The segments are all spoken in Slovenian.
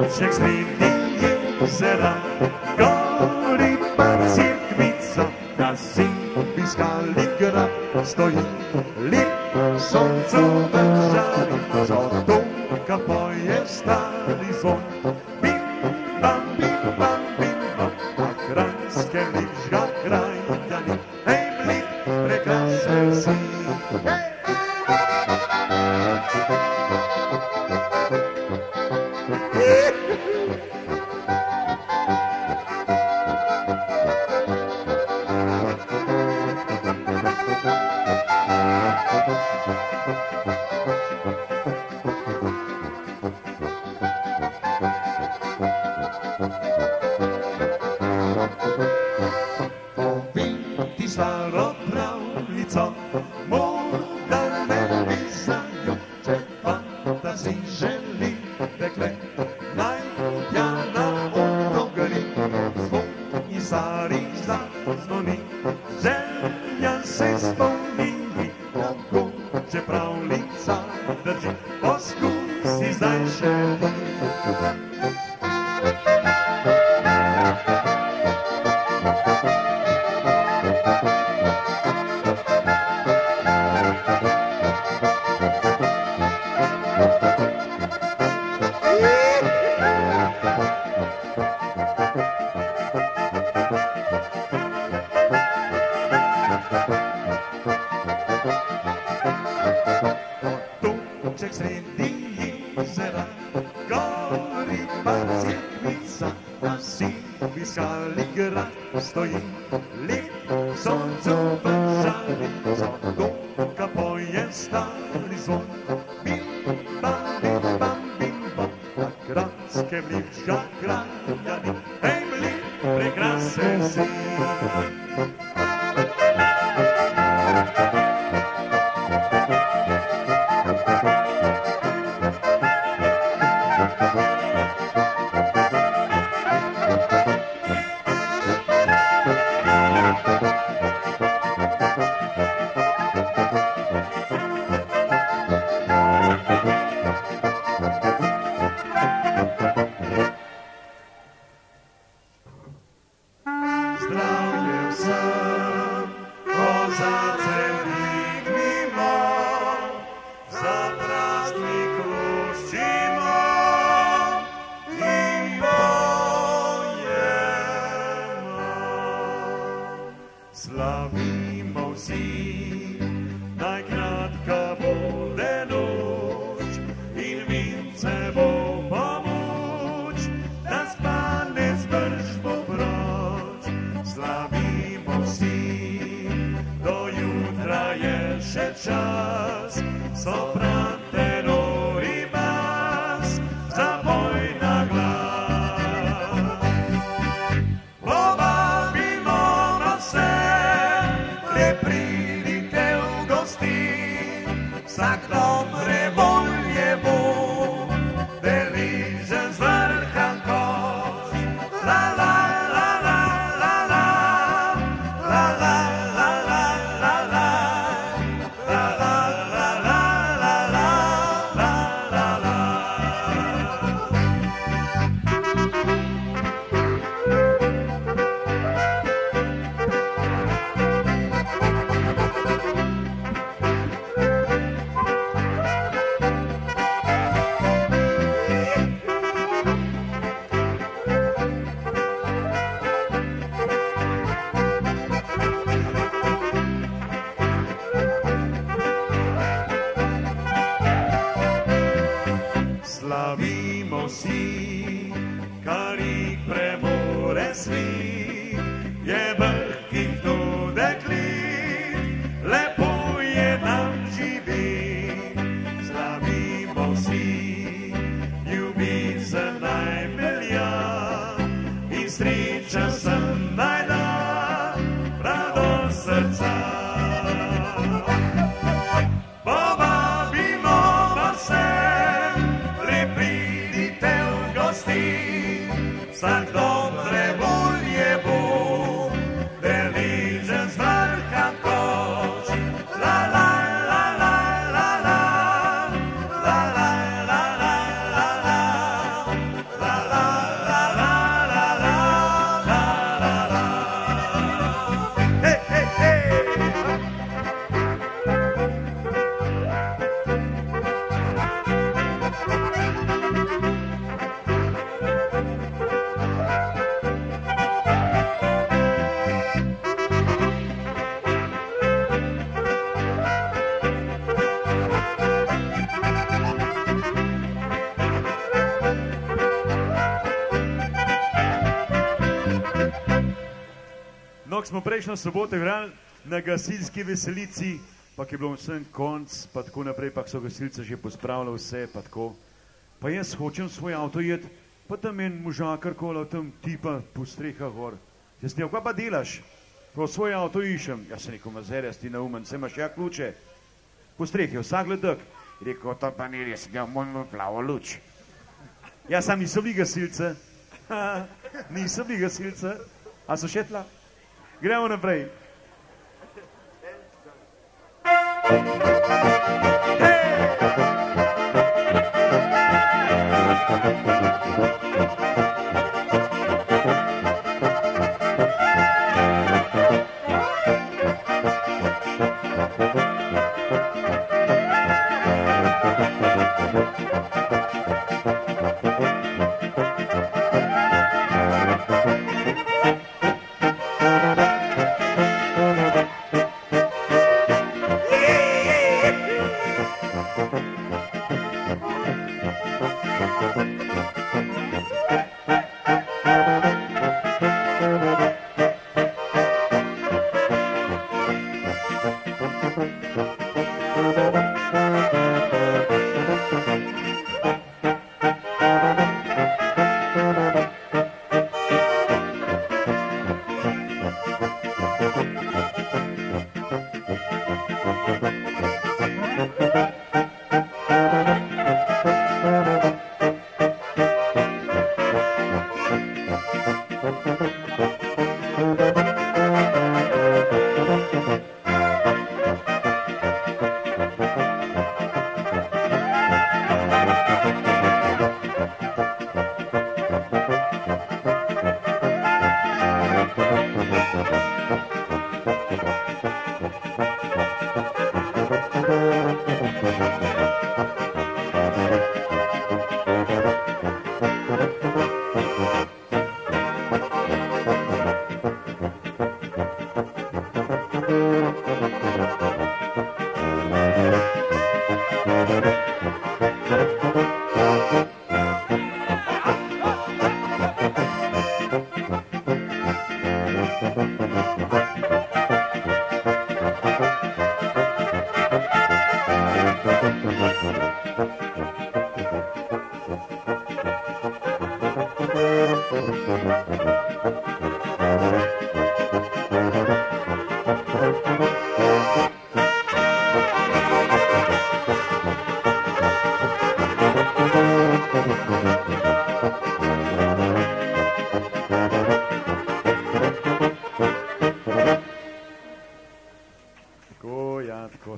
Však sredi jezera gori pa cerkvica, na Simbiskali grad stoji lep soncu v žari, zato ka poje stari zvon. Bim bam, a Kranjske lička krajani, hej Mlin, prekrasen si. Povim ti staro pravljico, morda me pisajo, če fantazij želi dekle, naj tja na Ogri, zvoni stari zazvoni, želja se spomni, mogoče pravljica drži, poskusi zdaj še ti. Otoček sredi jezera, gori pa cerkvica, na Simbiskali grad stoji lep soncu v žari, zato ka poje stari zvon. Bim bam, a Kranjske lička krajani, hej Mlin, prekrasen si. Zdravje vsem, kozace dignimo, za praznik luščimo in pojemo. Slavimo vsi, naj kratka bude noč in vince bo pomoč, da spane zbrž bo proč. Slavimo vsi, do jutra je še čas, soprante nori bas, zaboj na glas. Povabimo na vse, le pridite v gosti, vsak dobre volje bo, deležen z vrha koč. La la la la la la, la la la la la la, la la la la la la, la la la. Slavimo vsi, kar jih premore svit, je brhkih to deklit, lepo je nam živit. Slavimo vsi, ljubica naj velja in sreča sem naj da, radost srca. Povabimo vas vse, pridite v gosti, vsak dobre volje bo, deležen z vrha koč. La la la la la la, la la la la la la, la Ko smo prejšnjo soboto igrali na gasilski veselici, pa je bilo vsem konc, pa tako naprej, pa so gasilce že pospravili vse, pa tako. Pa jaz hočem svoj avto jeti, pa tam en možakar kola tam tipa po strehah gor. Jaz ne, kaj pa delaš? Ko svoj avto išem. Jaz sem rekel, mazerjas, ti naumen, se imaš ja ključe. Po strehi, vsak gledek. Rekel, to pa ni res, ga mojmo plavo luč. Ja, sam niso bili gasilce. Niso bili gasilce. A so še tla? Gremo naprej.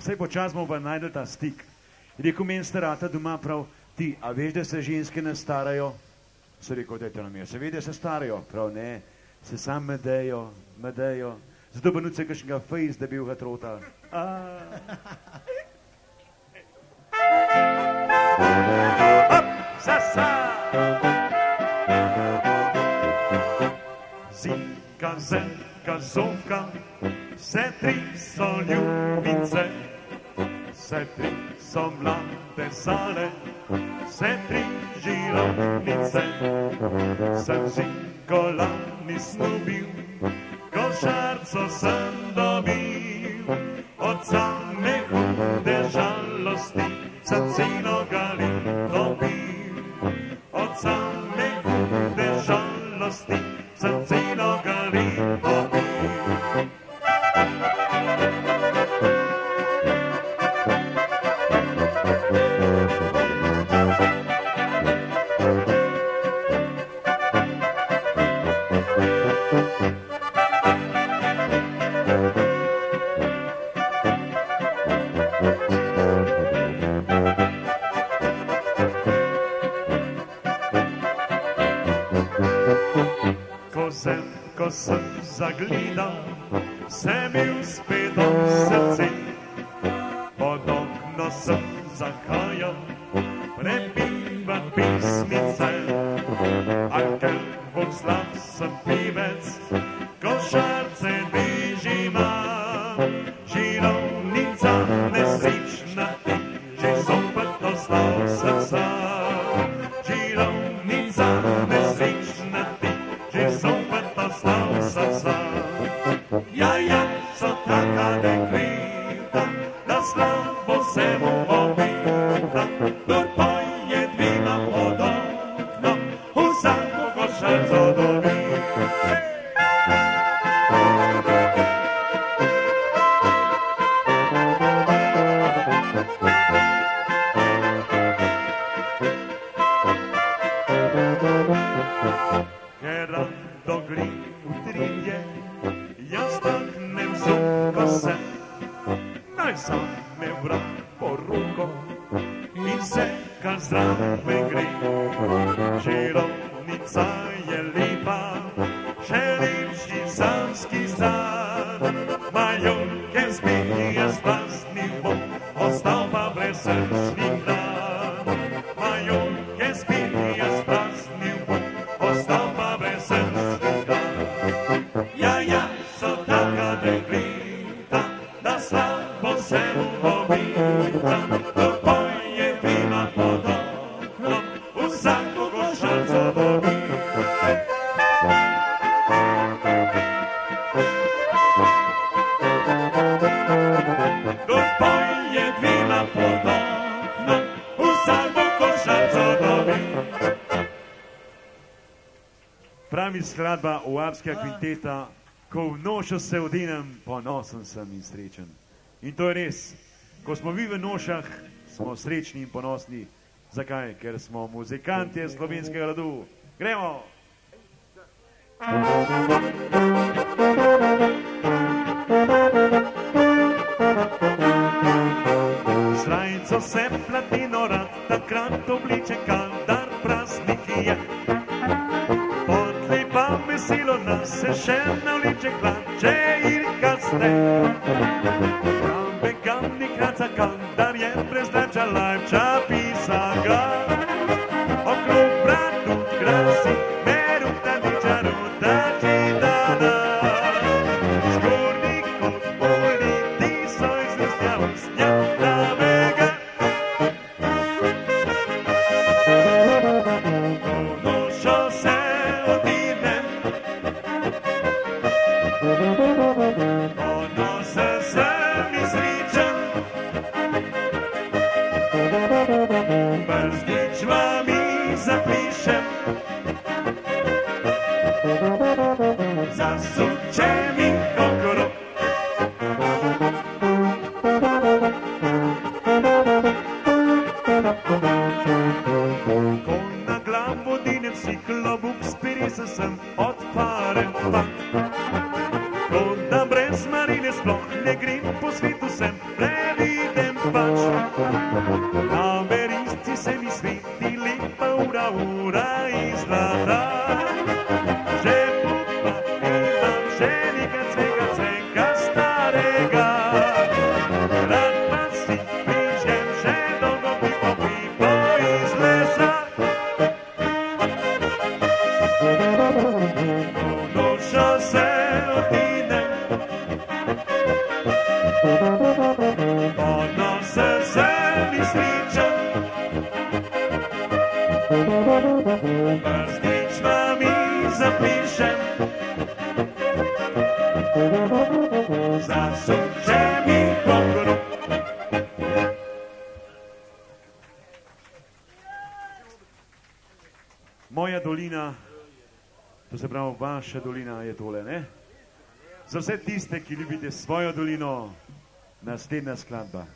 Sej počas bomo pa najdel ta stik. Rekel, meni starata doma prav, ti, a veš, da se ženske ne starajo? So rekel, dajte nam je, se ve, da se starajo? Prav ne, se sam medejo. Zato pa nuce kakšnega fejs, da bi ga trotal. Zinka, zenka, zonka, vse tri so ljubice. Vse tri so mlade zale, vse tri žirovnice. Sem zinko lani snubil, košarco sem dobil. Od same hude žalosti sem celo dobil. Od same hude žalosti sem celo dobil. Ko sem zagledal, sem bil spet v srce. Pod okno sem zahajal, prepivat pismice. A ker bom slab sem pivec, košarce bežima. Žirovnica nesrečna ti, že zopet ostal srca. Žirovnica nesrečna ti, že zopet ostal srca. vinta, da slabo se mu ovita, kdor poje dvima pod oknom, vsako košarico dobi. Gerando gri utrinje, jaz taknem suko se, naj sam me vrat po ruko in se kar zraven gre. Žirovnica je lepa, še lepši samski stan, majolke zbije s vlastnim bom, ostal pa brez srčnih dan. Majolke zbije s vlastnim bom, ostal pa brez srčnih dan. Ja, so taka dekleta, da slabo se mu ovita, kdor poje dvima pod oknom, vsako košarico dobi. Kdor poje dvima pod oknom, vsako košarico dobi. Pravi skladba Uarskega kvinteta, ko v nošo se odinem, ponosen sem in srečen. In to je res. Ko smo vi v nošah, smo srečni in ponosni. Zakaj? Ker smo muzikantje slovenskega rodu. Gremo! Srajco se platino rad, takrat obliče, kadar praznik je. Pa veselo nas se še navliče, hlače in kasne. Kambeganik raca, kadar je prezrača, lajča pisa ga. Okrog bratu krasi, meruta niča, ruta čidana. Zgornji kot politi so izlistja, ustja pravega. Nošo se odidem, odnose se mi sličen, brzdičvami zapišem, zasučem in okrog. Ko na glavo dinem si klobuk spirisa sem odparen fakt. Ko da brez Marine sploh ne grem po svetu, sem previden pač. Na verišci se mi sveti lepa ura, ura iz zlata. Že pupa imam, že nekaj cvega, cvega starega. Rad pa si prižgem še dolgo pipo, pipo iz lesa. Nošo se odidem, odnose se mi sličen, brzdičvami zapišem, zasučem in okrog. Moja dolina, to se pravi vaša dolina je tole, ne? Za vse tiste, ki ljubite svojo dolino, naslednja skladba.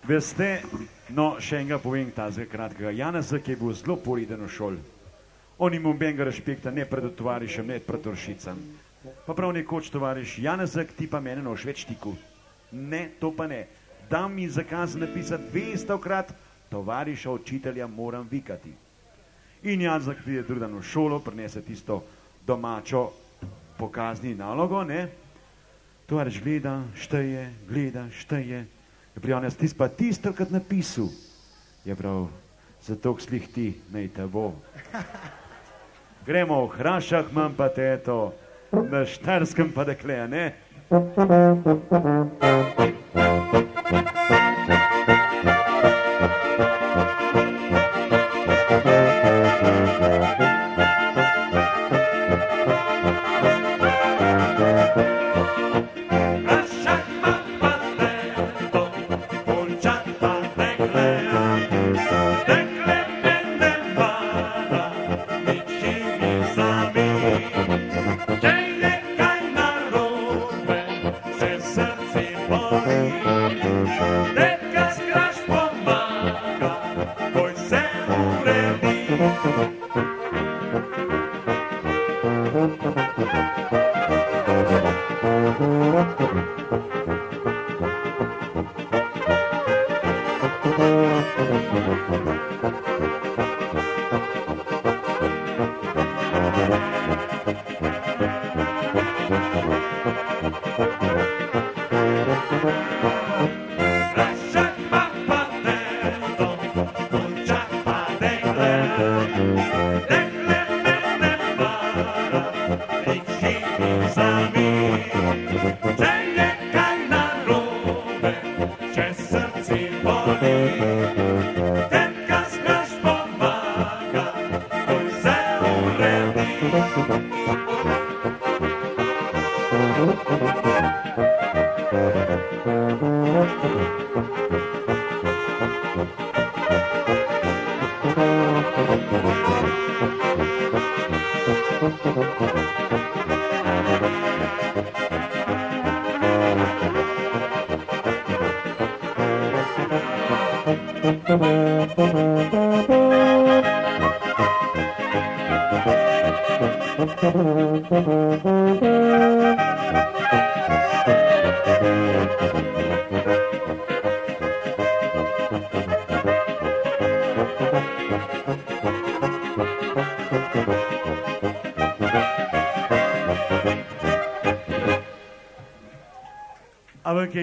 Veste, no, še enega povem tazga kratkega. Janeza, ki je bil zelo poreden v šoli. On ima nobenega respekta, ne pred tovarišem, ne pred toršicam. Pa prav nekoč tovariš, Janezek, ti pa mene noš več tiku. Ne, to pa ne. Dam mi zakaz napisati 200-krat, tovariša učitelja moram vikati. In Janezek pride drugi dan v šolo, prinese tisto domačo pokazni nalogo, ne. Tovariš gleda, šteje. Je prav, Janez, ti pa tistokrat napisal. Je prav, zato slih ti, naj te bo. Gremo v Hrašah, imam pa teto, na Štarskem pa dekle, ne?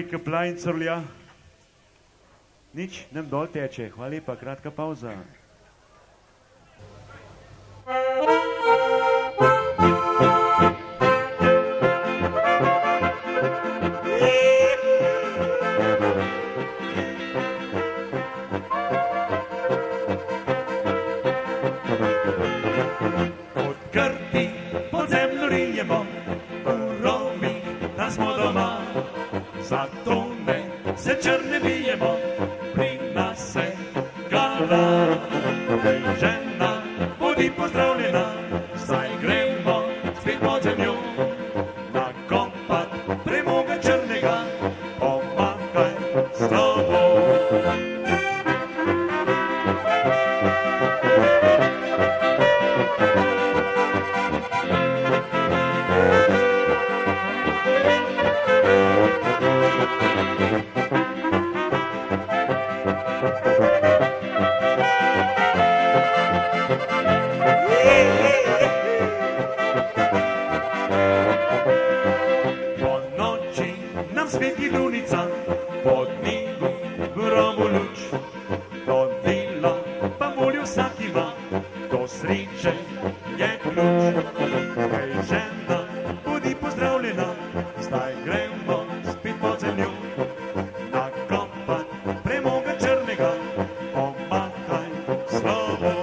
Kaplajn crlja. Nič, nem dol teče. Hvala lepa, kratka pauza. Od krti pod zemljo rijemo, v rovi, da smo doma. Zato ne se črne bijemo, pri nas se gala. Žena, bodi pozdravljena, saj gremo spet pod zemljo. Nakopat premoga črnega, pomahaj s tobou. Sveti lunica, pod njimi gramo luč, do dela pa moli vsak ima, do sreče je ključ. Hej žena, bodi pozdravljena, zdaj gremo spet pod zemljo. Nakopat premoga črnega, pomahaj slovo.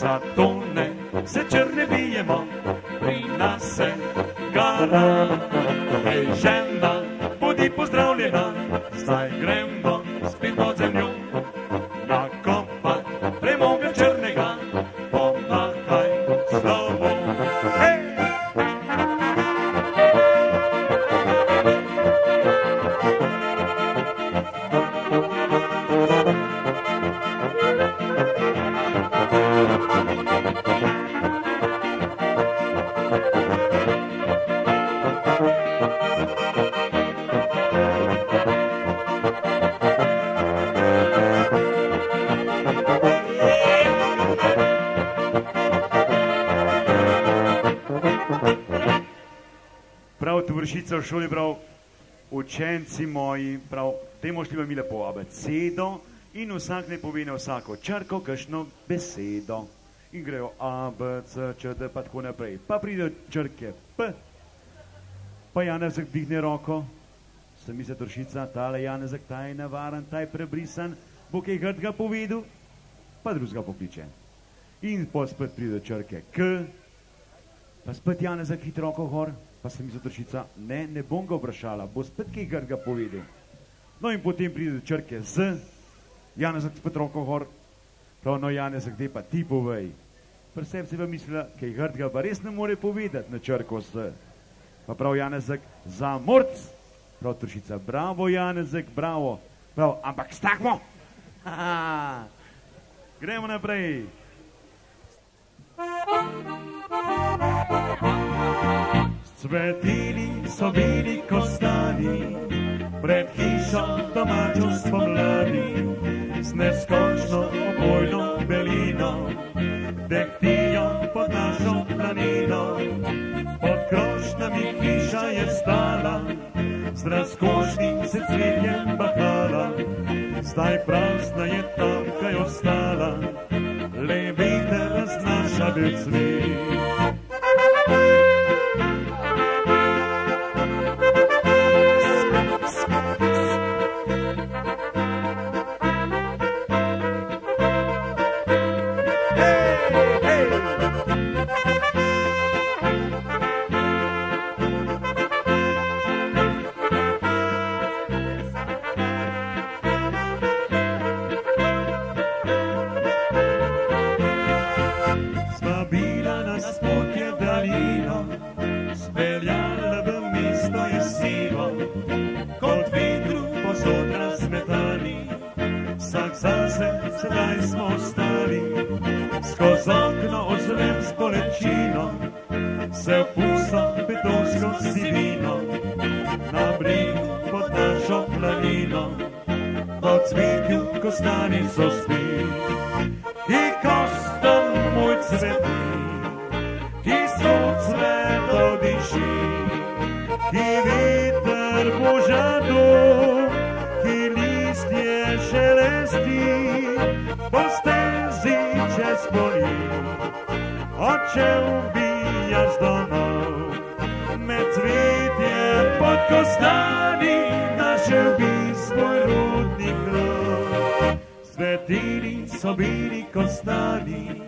zato ne se črne bijemo, pri nas se gara. Hej, žena, bodi pozdravljena, zdaj gremo spet pod zemljo, nakopat premoga črnega, pomahaj slovo. Hej! Prav tovarišica v šoli, prav učenci moji, prav dajmo šli mi lepo abecedo in vsak ne pove na vsako črko kakšno besedo. In grejo A, B, C, Č, D, pa tako naprej. Pa pride črke P, pa Janezek dvigne roko, se misli tovarišica, tale Janezek, ta je navaren, ta je prebrisan, bo kaj grdga povedal, pa drugega pokliče. In pa spet pride črke K, pa spet Janezek hit roko gor, pa se misli tovarišica, ne bom ga vprašala, bo spet kaj grdga povedal. No in potem pride črke Z, Janezek spet roko gor, prav, no Janezek, dej pa ti povej. Pri sebi si pa mislila, kaj grdga pa res ne more povedati na črko S. Pa prav Janezek, za morc. Prav tovarišica, bravo Janezek, bravo. Prav, ampak stakmo. Gremo naprej. Cvetili so bili kostani, pred hišo domačo spomladi, z neskončno opojno belino, dehtijo pod našo planino. Pod krošnjami hiša je stala, z razkošnim se cvetjem bahala, zdaj prazna je tamkaj ostala, le veter raznaša bel cvet. Sedaj smo ostali, skozi okno ozrem s bolečino, se vpusto betonsko sivino, na bregu pod našo planino, pod cvetju kostani so spi. Ti kostan moj cveti, ti so cveto diši, ti veter požadu, ki listje šelesti. Po stezi čez poli, odšel bi jaz domov, med cvetjem pod kostani, našel bi svoj rodni krov. Cvetili so bili kostani,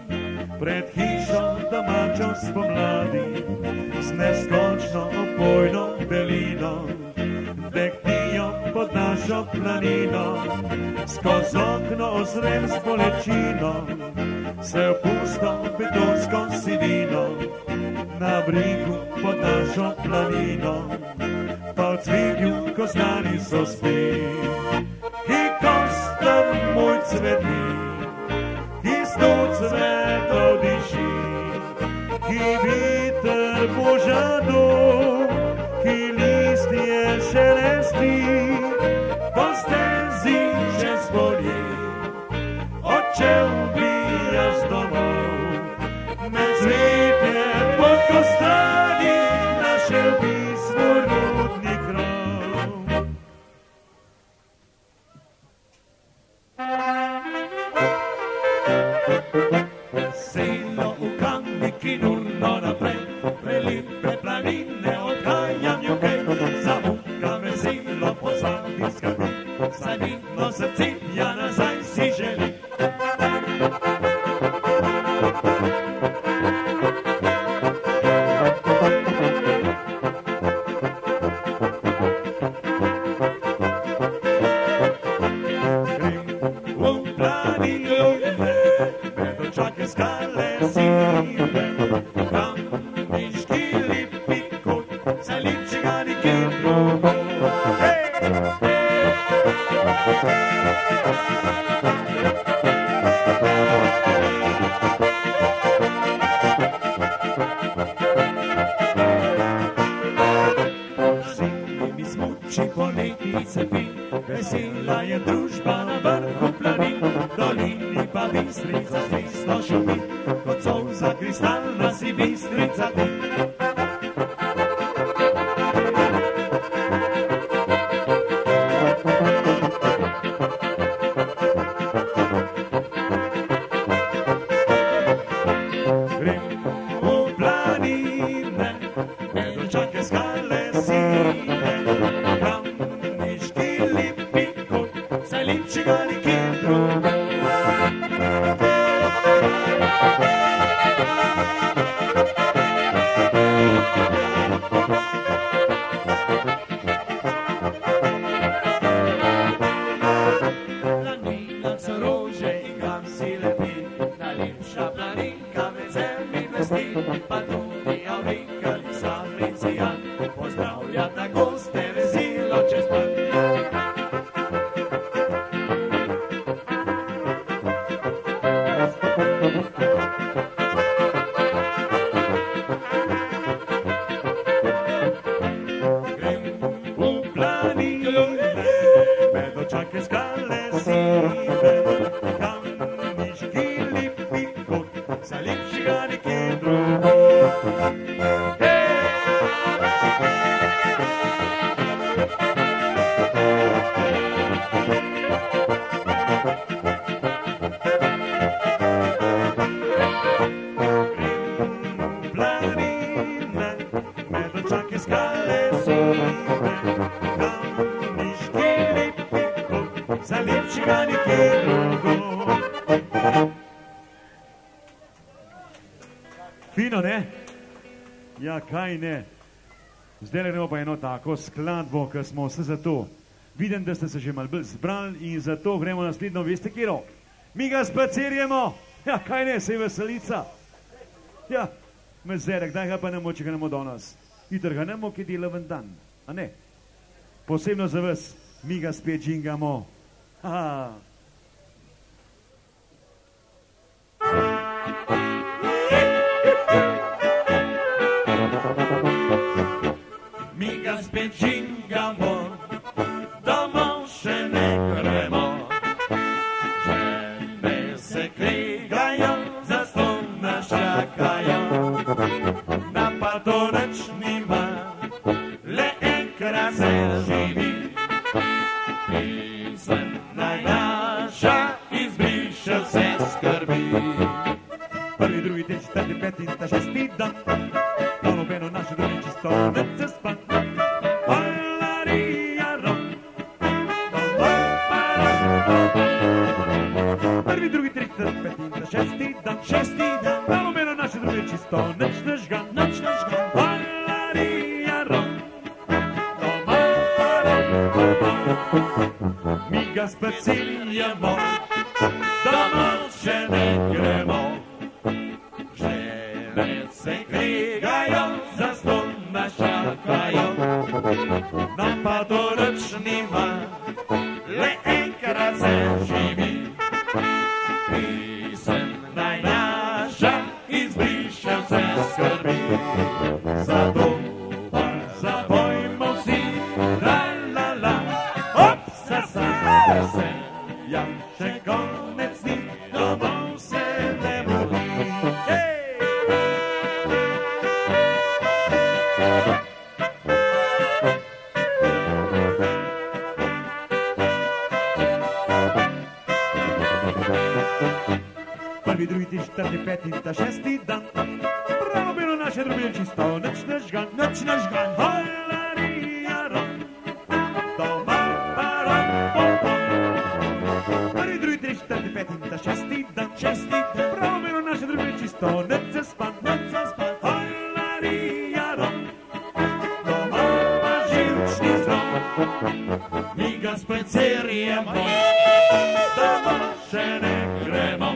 pred hišo domačo spomladi, z neskončno opojno belino, dehtijo pod našo planino. Skozi okno ozrem s bolečino, se vpusto betonsko sivino, na bregu pod našo planino, pa v cvetju kostani so spi. Ki kostan moj cveti, ki sto cvetov diši, ki veter požadu, ki listje šelesti, po stezi čez polje, odšel bi jaz domov, med cvetjem pod kostani, našel bi svoj rodni krov. se pi, vesela je družba na vrhu planin, dolini pa Bistrica stisno šumi, kot solza kristalna si Bistrica ti. Fino, ne? Ja, kaj ne? Zdaj gremo pa eno tako skladbo, ker smo vse za to. Vidim, da ste se že malo bolj zbrali in zato gremo naslednjo, veste kjero? Mi ga spacerjemo! Ja, kaj ne, sej veselica. Ja, mezere, kdaj ga pa nemo, če ga nemo do nas? Jutr ga nemo, ki dela ven dan, a ne? Posebno za vas, mi ga spet džingamo. Haha. Mi ga spet džingamo, domov še ne gremo. Žene se kregajo, zaston nas čakajo. Napad to nič nima, le enkrat se živi. Pisem najnaša izbriše vse skrbi. Prvi, drugi, tretji, četrti, peti in ta šesti dan. Da nobeno naše drugi čisto ne se span. Prvi, drugi, tretji, četrti, peti in ta šesti dan. Da nobeno naše drugi čisto neč nežgan. Valarija rom. Mi ga spaceljamo, domov še ne gremo. Se kregajo, zaston nas čakajo. Nam pa to nič nima, le enkrat se živi. Pisem najnaša izbriše vse skrbi. Zato pa zabojmo vsi, la la la, hop, sa se, ja, še konec ni, domov se ne boli. Prvi, drugi, tretji, četrti, peti in ta šesti dan. Bravo bilo naše drugi čisto, neč nežgan. Valarija rom, doma pa rom, pom, pom. Prvi, drugi, tretji, četrti, peti in ta šesti dan. Bravo bilo naše drugi čisto, neč se span. Valarija rom, doma pa živčni zrom. Mi ga spacerjemo, domov še ne gremo.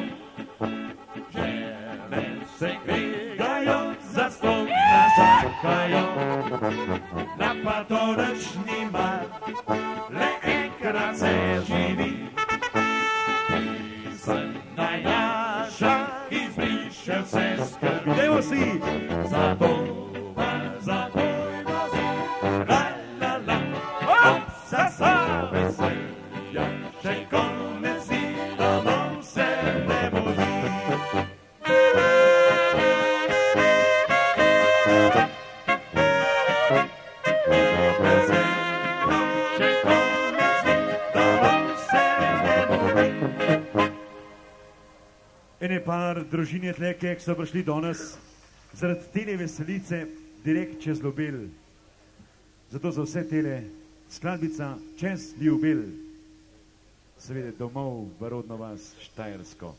Žene se kregajo, zaston nas čakajo. Napad to nič nima, le enkrat se živi. Pisem najnaša izbriše vse skrbi. Dajmo si! Zato pa zabojmo si, la la la, hop, sa sa. Še konec ni, da vam se ne mori. Ene par družin je tle, ki so prišli danes zaradi tele veselice direkt čez Ljubelj. Zato za vse tele skladbica Čez Ljubelj. Seveda domov v rodno vas Štajersko.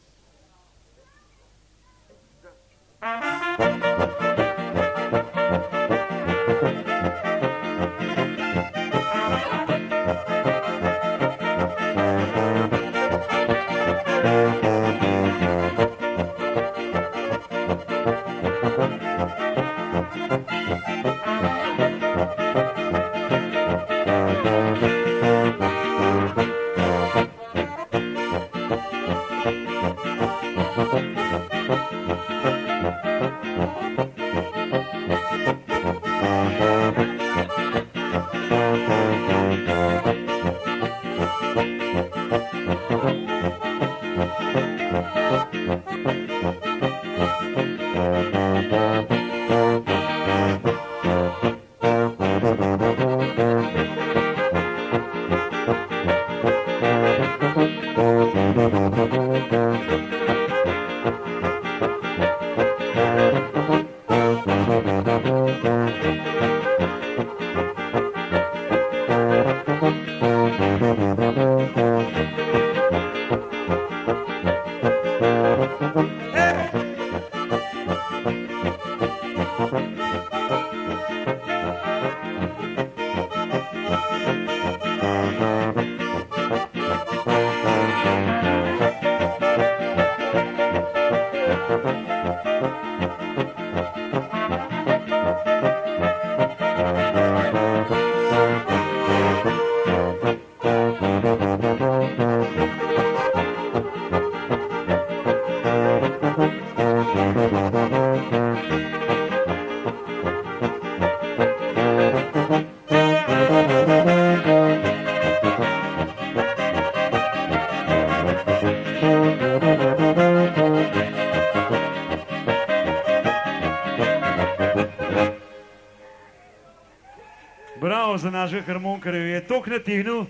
Bravo za našega harmonkarja, je toliko nategnil,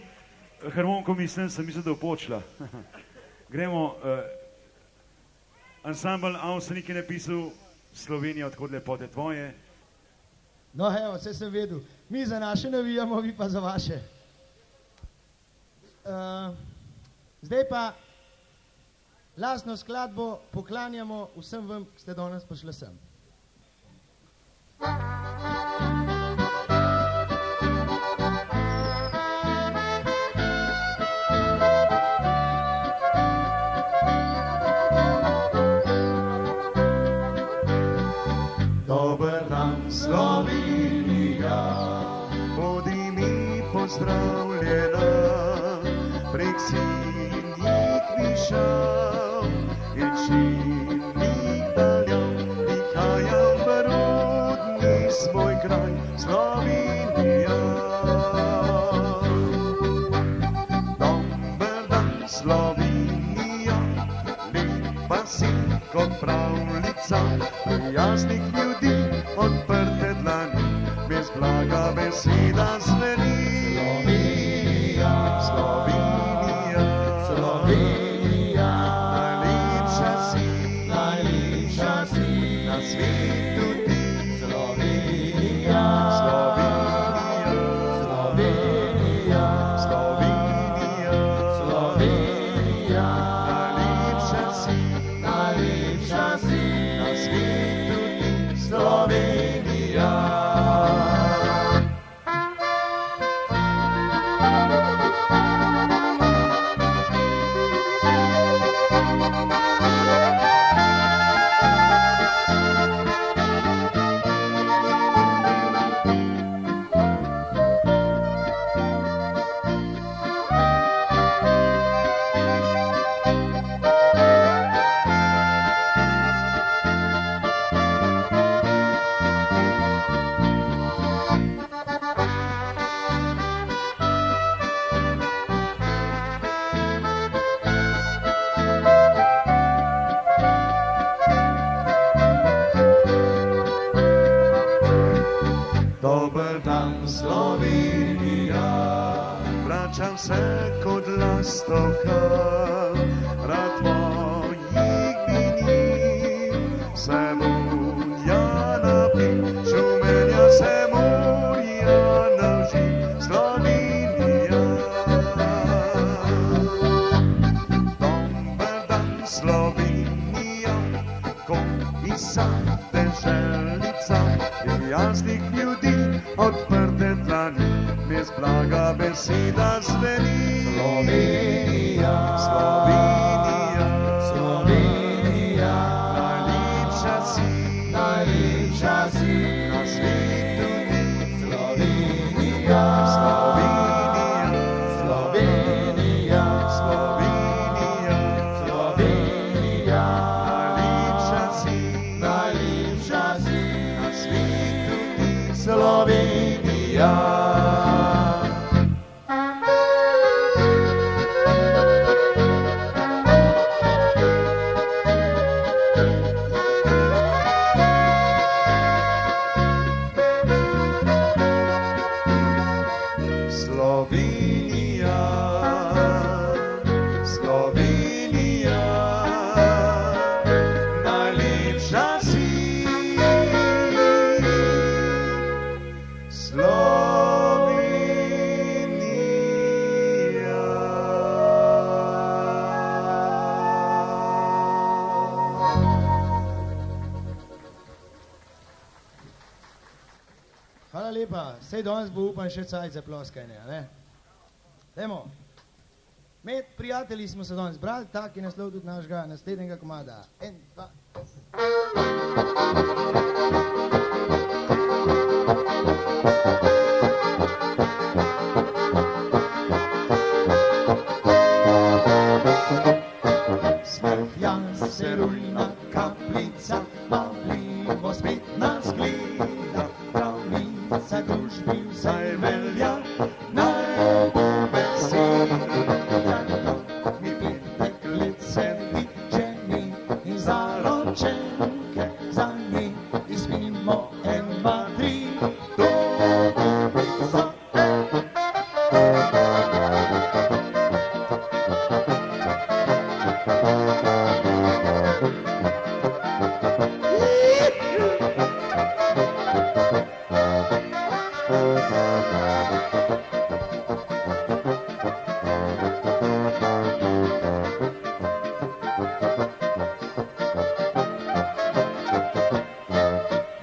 harmonko sem mislil, da bo počla. Gremo, ansambl Avsenik je napisal Slovenija, odkud lepote tvoje. No, evo, vse sem vedel. Mi za naše navijamo, vi pa za vaše. Zdaj pa lastno skladbo poklanjamo vsem vam, ki ste danes prišli sem. Dober dan, Slovenija, bodi mi pozdravljena, prek sinjih višav in širnih daljav, prihajam v rodni svoj kraj, Slovenija. Dober dan, Slovenija, lepa si kot pravljica, prijaznih ljudi, odprte dlani, bez blaga beseda zveni. Slovenija, Slovenija, Slovenija, najlepša si na svetu ti. Slovenija, Slovenija, Slovenija, Slovenija, Slovenija, najlepša si na svetu ti. Slovenija. Dober dan, Slovenija. Vračam se kot lastovka, rad tvojih dni. Se volja napim, šumenja se morja navži, Slovenija. Dober dan, Slovenija, ko isa deželica in jasnih ljudi, odprte dlani, bez blaga beseda zveni. Slovenija, Slovenija, Slovenija, najlepša si na svetu ni. Slovenija, Slovenija, Slovenija, Slovenija, Slovenija, najlepša si na svetu ni. Slovenija. Slovenija, Slovenija, najlepša si. Slovenija. Hvala lepa. Sej danes bo upam še cajt za ploskanje, ne? Dajmo. Med prijatelji smo se danes zbrali, tak je naslov tudi našega naslednjega komada. 1, 2, 3. Svetja se rujna kaplica, pavljivo spet nas gleda, pravnica družbi vsaj velja, naj bo vesela. Mi petek let se tičeni in zaročenke za njih izpimo 1, 2, 3, to bo za.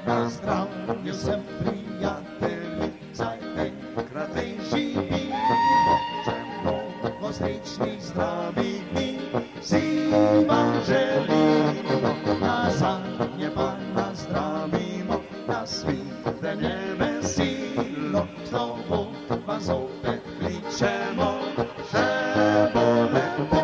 Na zdravju sem prijatelji, saj enkrat le živimo, če mnogo srečnih zdravih dni si vam želimo. Nazadnje pa nas zdravimo, na svidenje veselo, slovo vas opet kličemo, še bo lepo.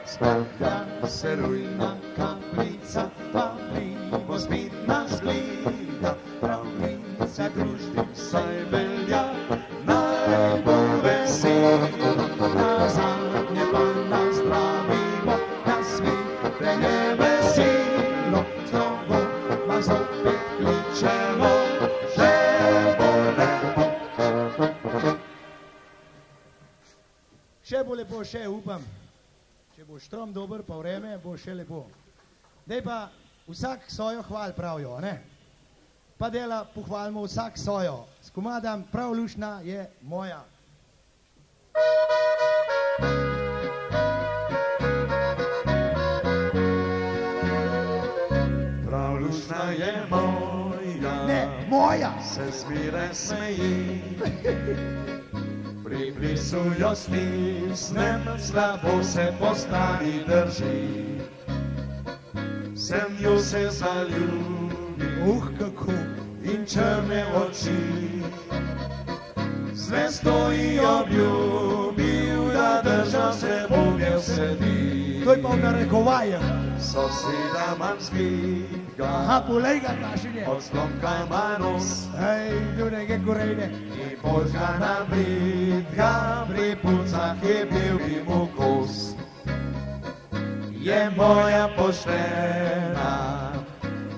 Spravlja se rujna kaplica, pavljivo spet nas gleda, pravnica družbi vsaj velja, naj bo vesela. Nazadnje pa nas zdravimo, na svidenje veselo, slovo vas opet kličemo, še bo lepo. Še bo lepo, še upam. Če bo štrom dober, pa vreme, bo še lepo. Dej pa vsak svojo hval pravijo, ne? Pa dela pohvalimo vsak svojo. S komadam prav lušna je moja. Prav lušna je moja, Ne, moja! se zmeraj smeji. Pri plisu jo stisnem, slabo se po strani drži. Sem jo se zaljubil, Kako? in črne oči. Zvesto ji obljubil, da držal se Bogel sedi. To je pa v narekovajah. Soseda manj zbitga, Aha, polej ga našinje. od slomka ima nos. Hej, ljudege korejne. I požgana britka, pri pucah je bil bi mu kos. Je moja poštena,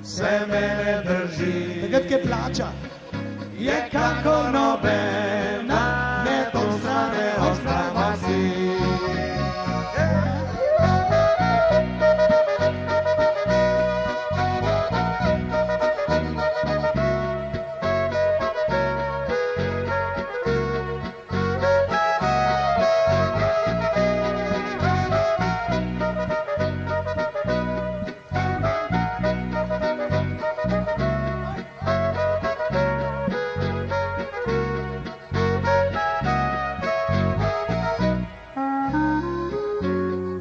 se mene drži. Takrat, kaj plača. Je kako nobena, ne to strane ostrava si.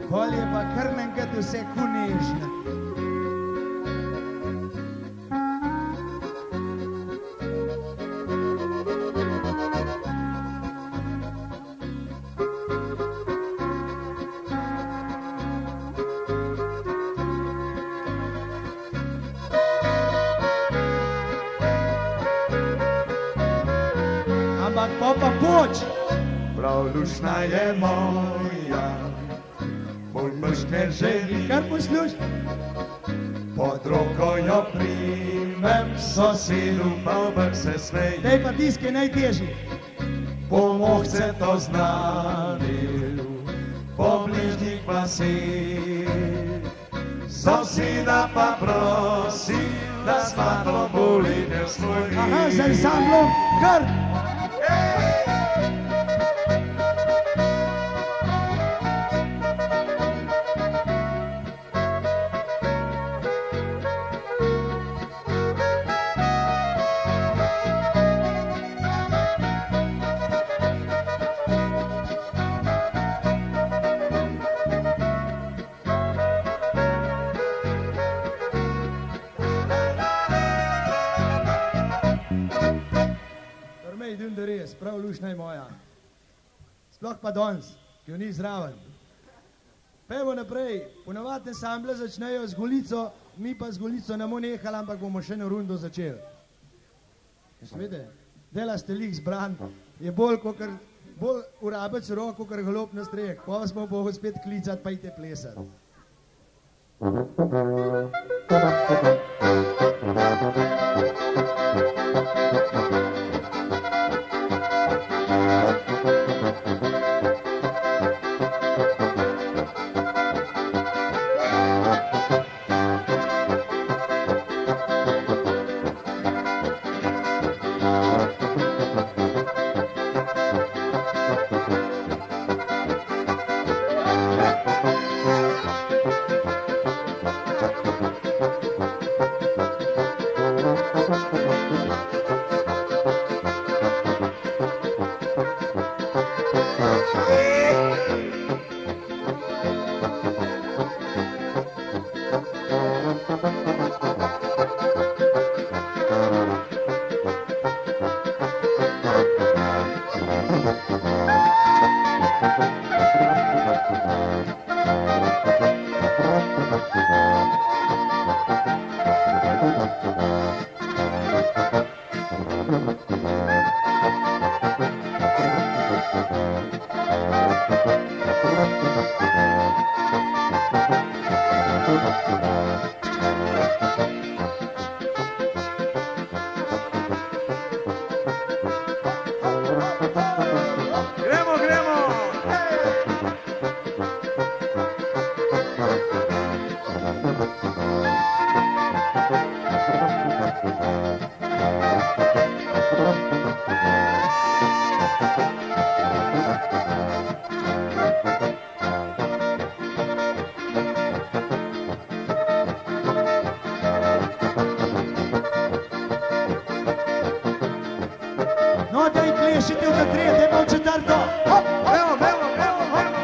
Pol je pa kar naenkrat vse kunežno. Ampak pa poč. Prav lušna je moja, moj mož ne želi. Kar posluš. Pod roko jo primem, sosedu pa vrh se smeji. Dej pa tiskaj najtežji. Pomoh se to znanil, po bližnjih vasih. Soseda pa prosi, da svatlo boli ne svoj. Aha, z ansamblom, kar. Prav lušna je moja. Sploh pa danes, ki jo ni zraven. Pejmo naprej. Ponavadi ensamble začnejo z Golico, mi pa z Golico ne bomo nehali, ampak bomo še eno rundo začeli. Svede, dela ste lih zbran, je bolj urabec roko, kot golob na streh. Pa vas bomo bogo spet klicati, pa idite plesati. No, daj plešite v tri, dajmo v četrto. Hop, evo, evo, evo, evo,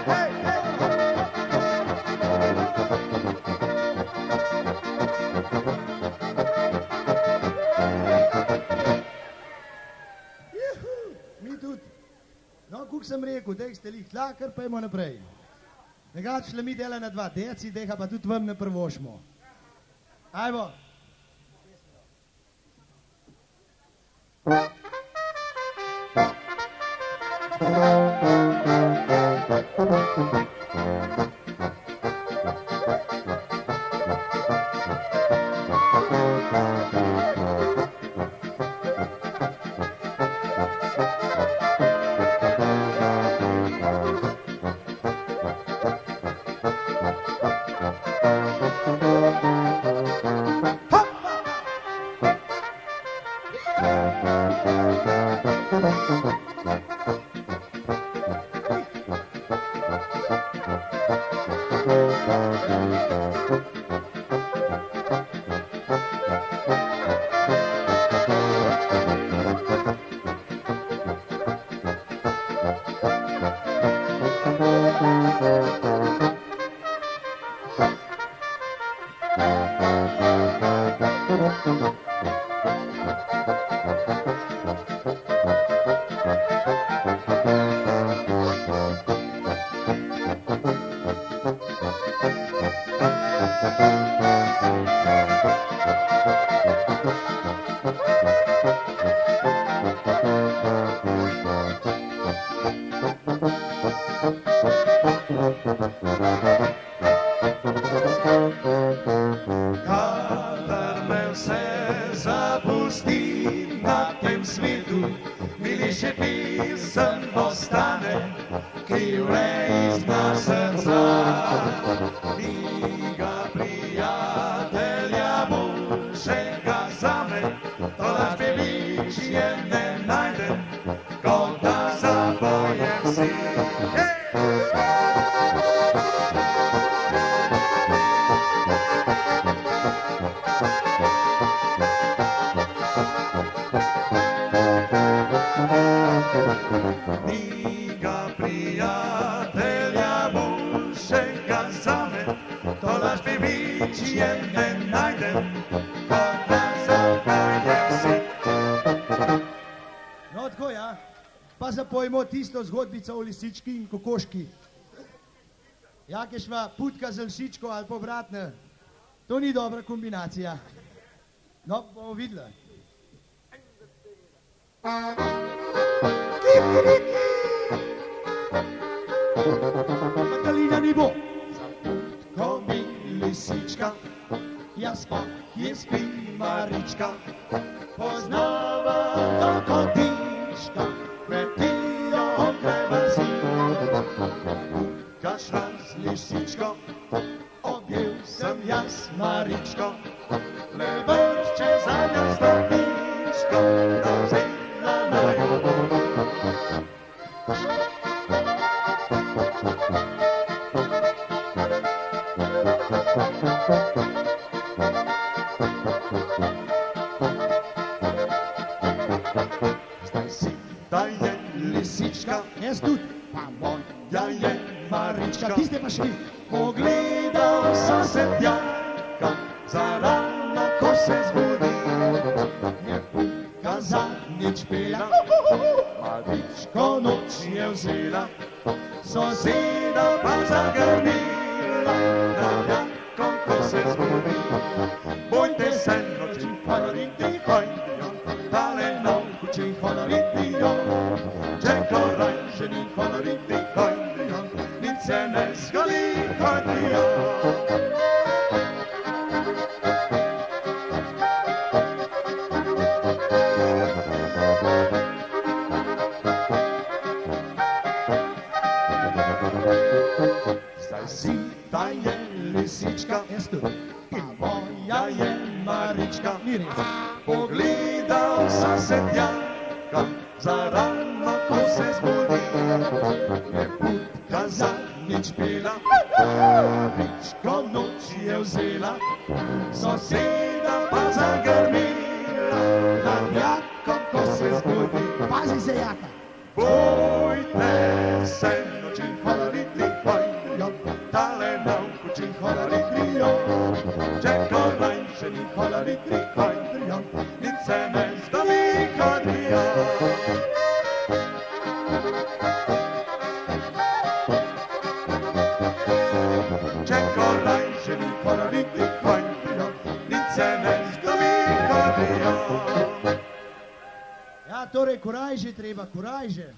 hej, hej. Juhu, mi tudi. No, koliko se sem rekel, dej ste lih tla, kar pojmo naprej. Nekaj šle mi dela na 2 deci, dej pa tudi vam ne prvošmo. Ajmo. Tisto zgodbico o lisički in kokoški. Jakešva putka z lisičko ali pa obratno. To ni dobra kombinacija. No, bomo videli. Katalina ni bo. Za putko mi lisička, jaz pa je spi Marička. Poznava do kotička, kašla z lisičko, objel sem jaz Maričko, le vršče za njo stopničko, dozela naj. Zdaj si, da je lisička, jaz tudi, pa moja je Marička, tiste pa šli. Pogledal sem se tjaka, zarano, ko se zbudi, je puka zadnjič pela, Maričko noč je vzela, soseda pa zagrnila, narjako, ko se zbudi. Bojte se noči, honoriti, hojdijo, tale nauči, honoritijo, čeko rajženi, honoriti, hojdijo, nic se ne zgodi, hojdijo. Zdaj si ta je lisička, pa moja je Marička, ni res. Pogledal sem se tjaka, zarano, ko se zbudi, je putka zadnjič pela, Maričko noč je vzela, soseda pa zagrmila, narjako, ko se zbudi. Pazi se, Jaka! Bojte se noči, honoriti, hojdijo, tale nauči, honoritijo, čeko rajšeni, honoriti, hojdijo, nic se ne zgodi, hojdijo. torej kurajže treba, kurajže.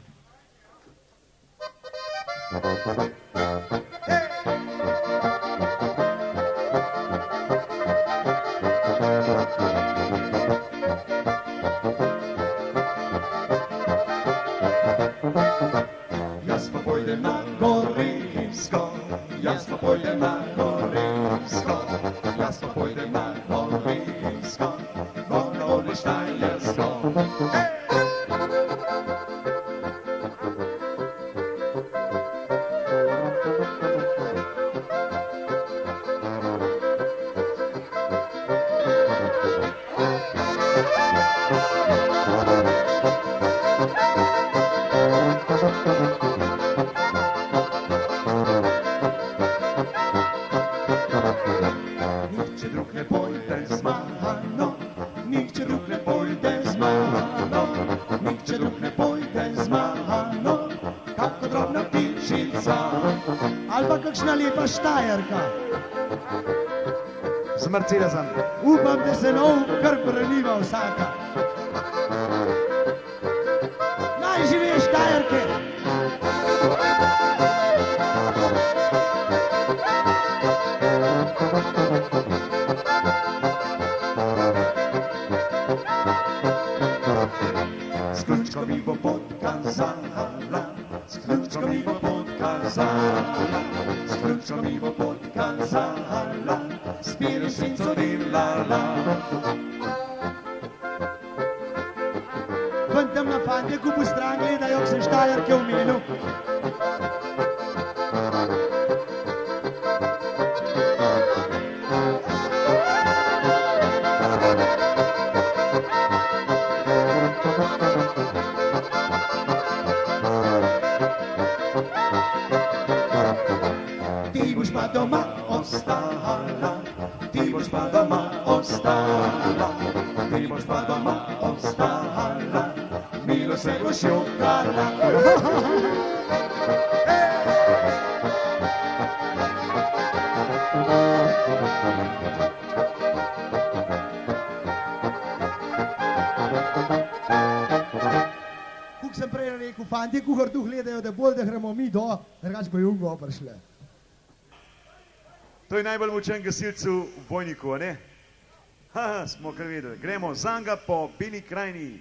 Jaz pa pojdem na Goriško, jaz pa pojdem na Goriško, jaz pa pojdem na Goriško, gor na Štajersko. Nihče drug ne pojde z mano, nihče drug ne pojde z mano, nihče drug ne pojde z mano, kako drobna ptičica. Ali pa kakšna lepa Štajerka. Z Mercedesom. Upam, da se nov kar braniva vsaka. Naj živi Štajerke! S ključko mi bo podkazala, s ključko mi bo podkazala, s ključko mi bo podkazala, spiri sinco delala. Ven tam na fantjeku po stran gledajo, ko sem Štajerke omenil. Ti boš pa doma ostala, ti boš pa doma ostala, ti boš pa doma ostala, milo se boš jokala. Kuk sem prej rekel, fantje kuhar tu gledajo, da bolj da gremo mi do, drugač bo jungo prišle. To je najbolj močen gasilec v Vojniku, a ne? Ha, smo kar vedeli. Gremo zanga po Beli krajini.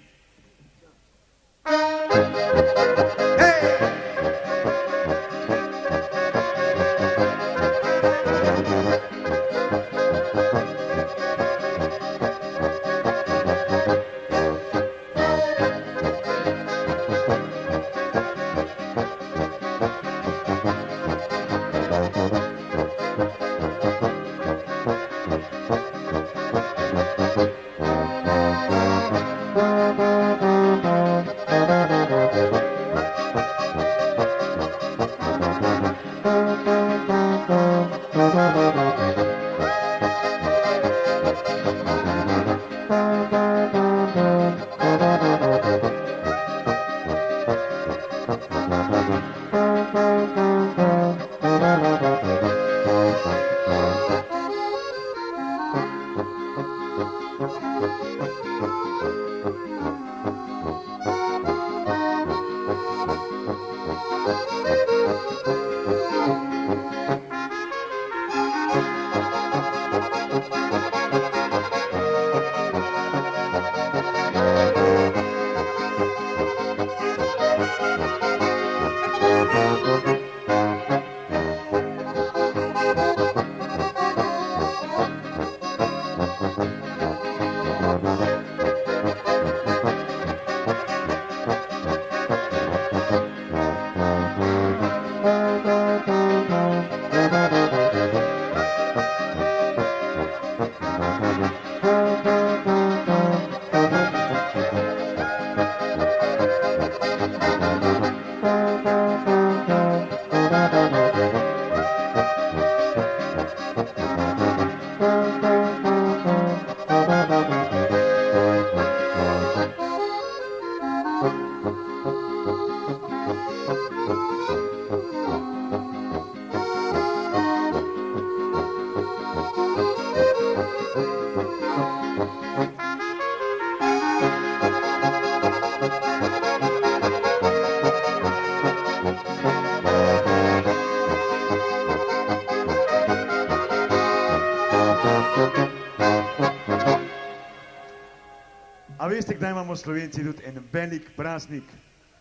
A veste, kdaj imamo Slovenci tudi en velik praznik,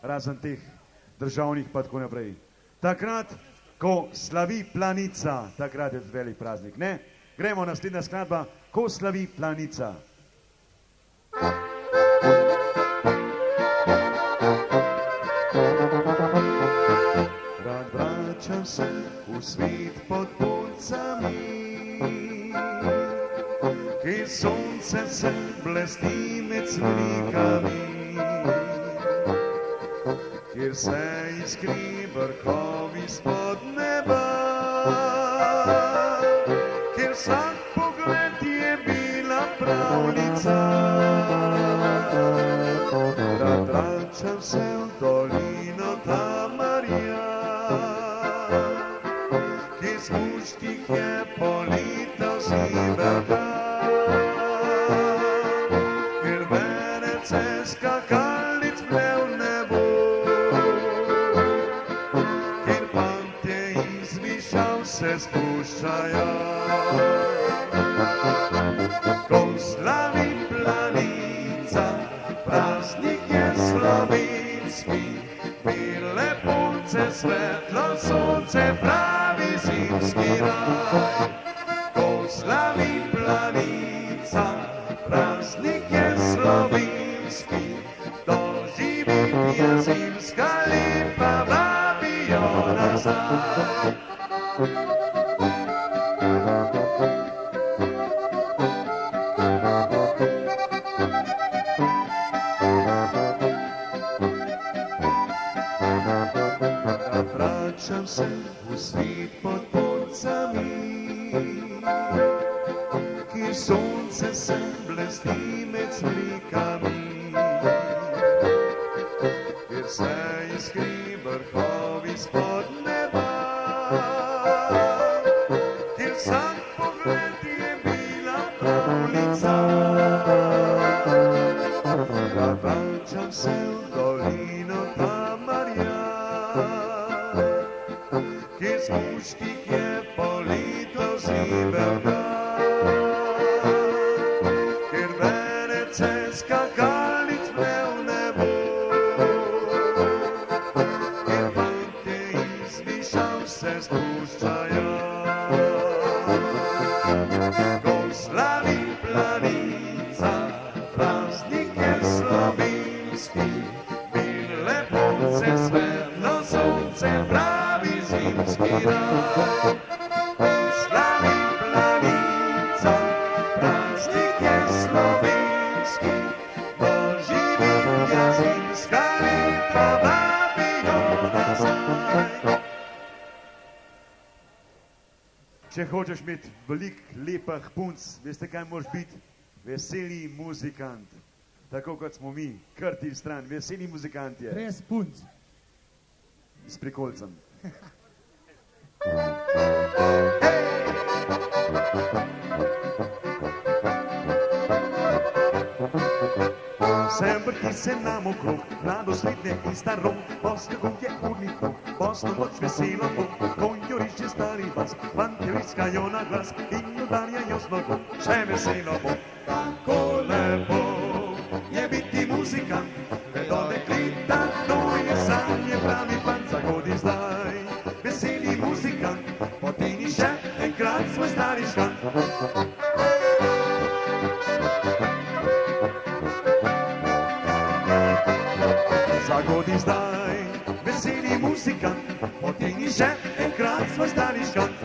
razen teh državnih pa tako naprej? Takrat, ko slavi Planica, takrat je velik praznik, ne? Gremo, naslednja skladba, ko slavi Planica. Rad vračam se v svet pod puncami, kjer sonce se blesti med slikami, kjer se iskri vrhovi spod neba, kjer vsak pogled je bila pravljica. Rad vračam se v dolino Tamarja, ki z muških je polital siverka, kjer venece skakalnic plev nebo, kjer fantje iz višav se spuščajo. Ko slavi Planica, praznik je slovenski, bile punce, svetlo sonce, pravi zimski raj. Ko slavi Planica, praznik je slovenski, doživitja zimska lepa vabijo nazaj. Vračam se v svet pod puncami, kjer sonce se blesti med slikami, kjer se iskri vrhovi spod neba, kjer vsak pogled je bila pravljica. Vračam se v dolino Tamarja, kjer z muških je polito zivelka, kjer venece skakalnic plev nebo, kjer fantje iz višav se spuščajo. Ko slavi Planica, praznik je slovenski, bile punce, svetlo sonce, pravi zimski raj. Slavi Planica, praznik je slovenski, doživitja zimska leta vabijo nazaj. Če hočeš imeti veliko lepih punc, veste kaj moraš biti? Veseli muzikant. Tako kot smo mi, krti stran, veseli muzikant je. Brez punc. S prikolcem. Sem vrti se nam okrog, mladosledne in staro, poskakov je urni krog, posno noč veselo to, konjorišče stari vas, fantje iskajo na glas in udarjajo z nogo, še veselo bo. Kako lepo je biti muzikant, vedo dekleta, to je sanje, pravi pan, zagodi zdaj. Veseli muzikant, poteni še enkrat svoj stari škant. Zagodi zdaj, veseli muzikant, poteni še enkrat svoj stari škant.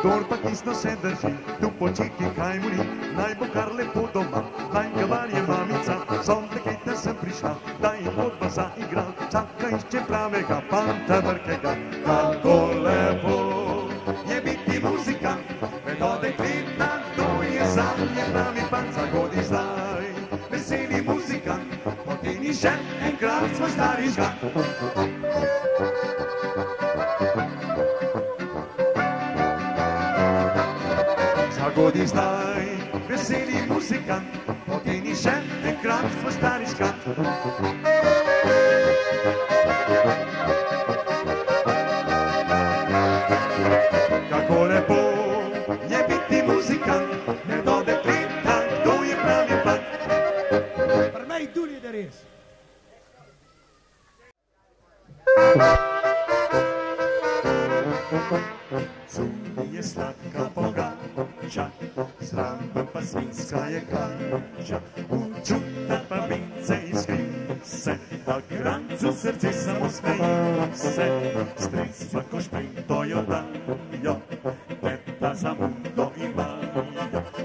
Kdor pa kisno se drži, tu počiti kaj mu ni, naj bo kar lepo doma, naj ga varje mamica, sontekete sem prišla, da jim godba zaigra, čaka išče pravega fanta vrkega. Kako lepo je biti muzikant, vedo dekleta, to je zanje, pravi pan, zagodi zdaj. Veseli muzikant, poteni še enkrat svoj stari škant. Zagodi zdaj, veseli muzikant, poteni še enkrat svoj stari škrat. Kako lepo je biti muzikant, ne do dekleta, kdo je pravi fant. Prmej dulje da res. Cunji je sladka pogača, zraven pa svinska je kača. Učuta pa vince iskri se, a krancu srce samo smeji se. Stric pa ko šprinto jo dajo, teta za mundo imajo.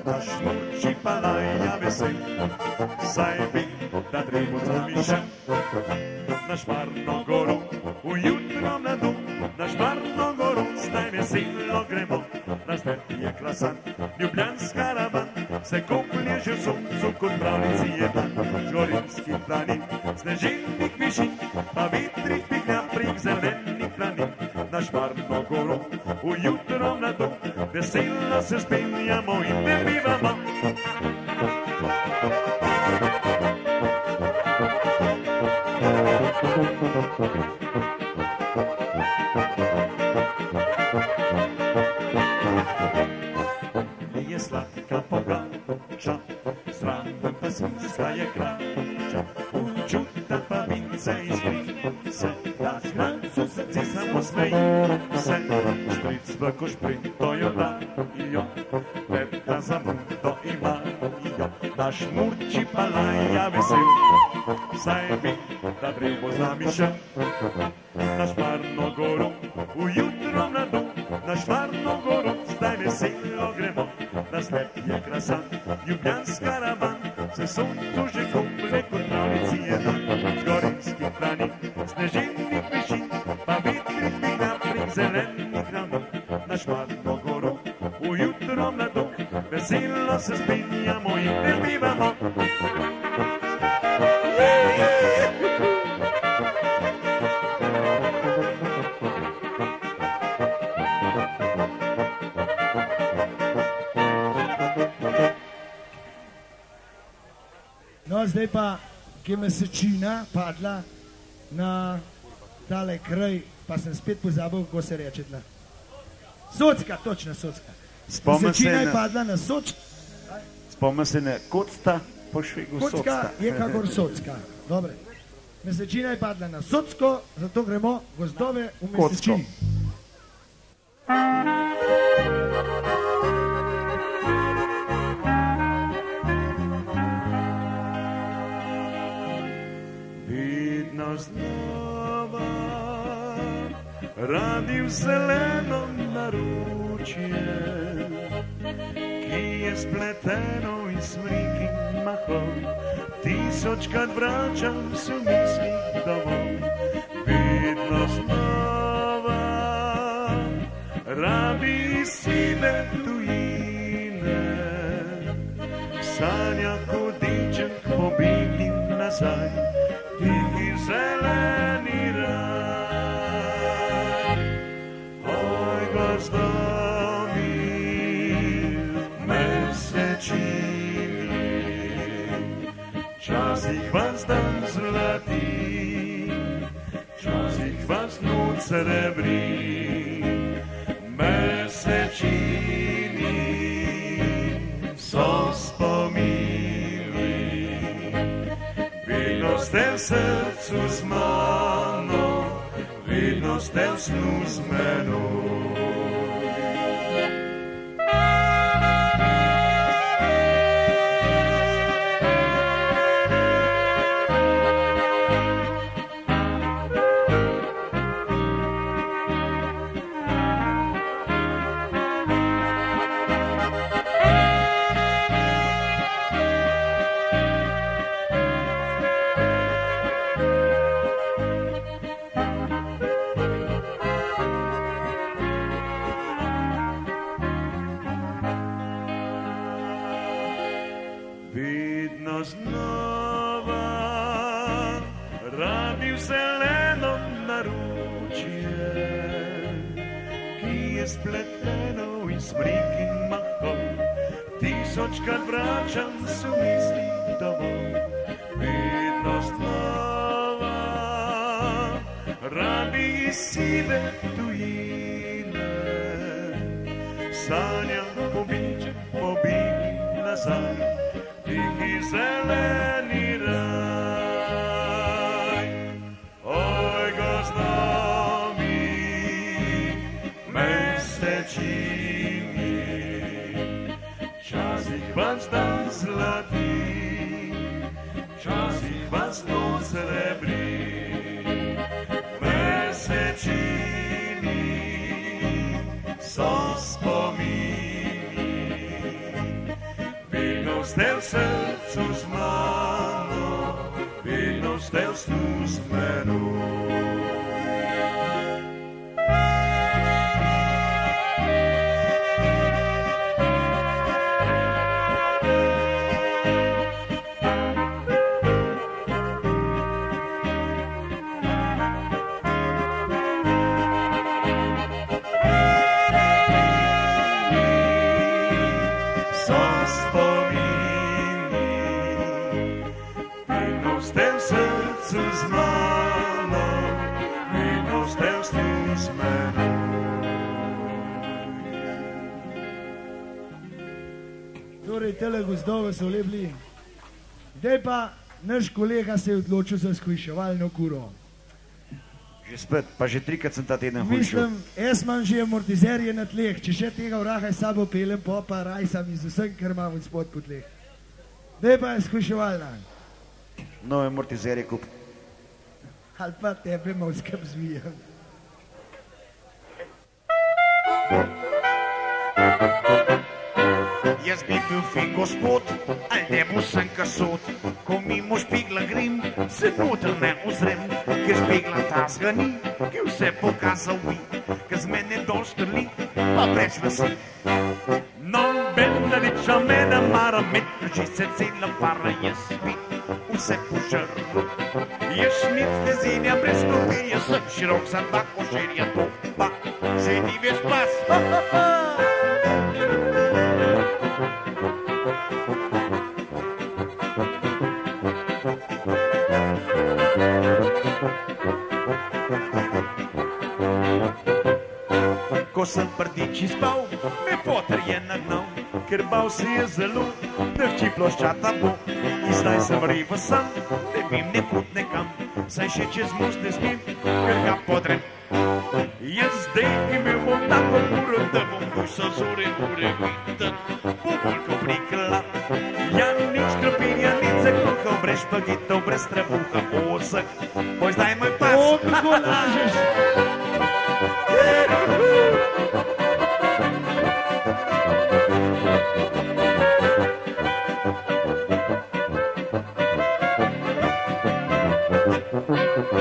Naš muči pa laja vesel, saj bi da drevo zamišel. Na Šmarno goro, ujutro mladu, na Šmarno goro, zdaj veselo gremo. Razgled je krasan, ljubljanska ravan, se koplje že v soncu, kot pravnici je dan. Gorinski planin, sneženih višin, pa vetrih pihlja prek zelenih planin. Na Šmarno goro, ujutro mladu, veselo se spenjamo in pevivamo. Je sladka pogača, zraven pa svinska je krača. Učuta pa vince iskri se, da krancu srce samo smeji se. Stric v košprinto jo dajo, teta za mundo imajo. Naš murči pa laja vesel, saj bi da drevo zamišel. Na Šmarno goro, ujutro mladu, na Šmarno goro, zdaj veselo gremo. Razgled je krasan, ljubljanska ravan, se soncu že koplje, kot pravnici je dan. Gorinski planin, sneženih višin, pa vetrih pihlja prek zelenih ravnin. Na Šmarno goro, ujutro mladu, veselo se spenjamo in pevivamo. No, zdaj pa, ki je mesečina padla na tale kraj, pa sem spet pozabil, kako se reče tla. Socka, točno Socka. Mesečina je padla na Socka. Spomnim se na Kocta, po švigu Socka. Kocka je kakor Socka. Dobre. Mesečina je padla na Socko, zato gremo gozdove v mesečini. Vedno znova radi v zeleno naročje, ki je spleteno iz smrik in mahov, tisočkrat vračam se v mislih domov. Vedno znova rabi iz sive tujine, v sanjah hodeček pobegnim nazaj, tihi zeleni raj. Oj, gozdovi, mesečini, časih vas dan zlati, časih vas noč srebri. Mesečini so spomini, vedno ste v srcu z mano, vedno ste v snu z menoj. Vedno znova rabi v zeleno naročje, ki je spleteno iz smrik in mahov, 1000krat vračam se misli domov. Vednost nova, rabi iz sile tujine. Sanjam pobim nazaj, tihi zeleni raj. Oj, gozdovi, mesečini, časih vas dan zlati, časih vas noč srebri. Mesečini so spomini, vedno ste v srcu z mano, vedno ste v snu z menoj. Torej, tele gozdove so lepli. Zdaj pa naš kolega se je odločil za shujševalno kuro. Že spet, pa že 3 krat sem ta teden hujšil. Mislim, jaz imam že amortizerje na tleh, če še tega vraha s sabo pelem, pa rajsam iz vsem, ker imam od spod po tleh. Zdaj pa je shujševalna. Nove amortizerje kup. Ali pa tebe malo skrb zvijam. Jaz bi bil fin gospod, ali ne bo sem kasot. Ko mimo špigla grem, se noter ne ozrem, ker špigla ta zgani, ki vse pokazal bi, ker z mene dol štrli, pa preč vsi. Nobena me ne mara, med ključice cela para, jaz bi vse požrl. Jaz nic lezenja brez klopi, jaz sem širok za 2 koširja, to pa že ni več pas. Ko sem prdiči spal, me foter je nagnal, ker bal se je zelo, da vči ploščata bo. In zdaj sem reven sam, ne vem nekud nekam, saj še čez most ne smem, ker ga podrem. Jaz zdaj imel bom tako kuro, da bom hujšal zore ure videl, bo bolj ko prikla. Ja, nič krpinja, nič zakruhal, brez špagitov, brez trebuha, osek, boj zdaj moj pas. O, kako lažeš!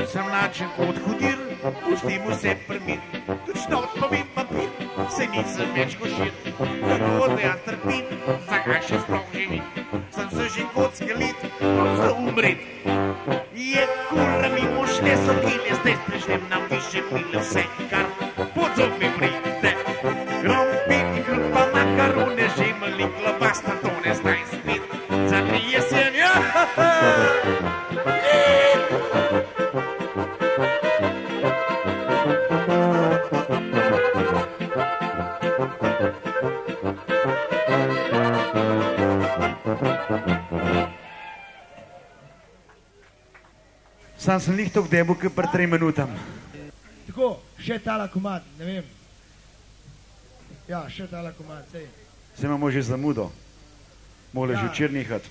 Sem način kot hudir, pustim vse primir, tudi štot povim papir, se nisem več košir. Kako da jaz trpim, zakaj še sploh živim, sem se že kot skelet, za umret. Je kura mimo šle so kile, zdaj sprišlem nam više pile vse, kar pod zobi pride. Krompir, krupa, makarone, žemeli, klobasta, to ne zdaj spet, za 3 jesenja. Sam sem lih tok debu, ki pred 3 minutam. Tako, še tala komad, ne vem. Ja, še tala komad, sej. Se imamo že zamudo. Mogle Ja. že včer nehati.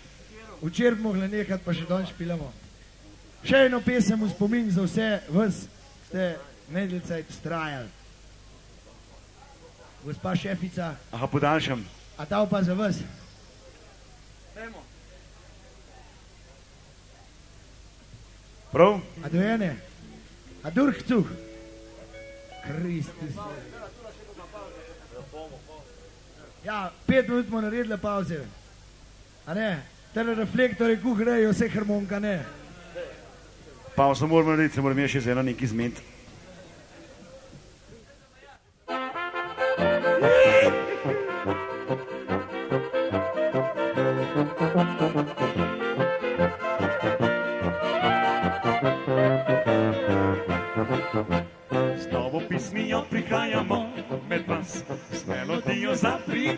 Včer bi mogli nekaj, pa še danes špilamo. Še eno pesem v spomin za vse vas, ste nedeljca strajali. Gospa šefica, Aha, podaljšam. a ta pa za vas. Prav? A dojene? A durhcu? Kristus. Ja, 5 minut smo naredili pauze. A ne? Tele reflektori kuhrejo, vse harmonika ne. Pauzo moramo narediti, se moram jaz še z eno nekaj zmeniti.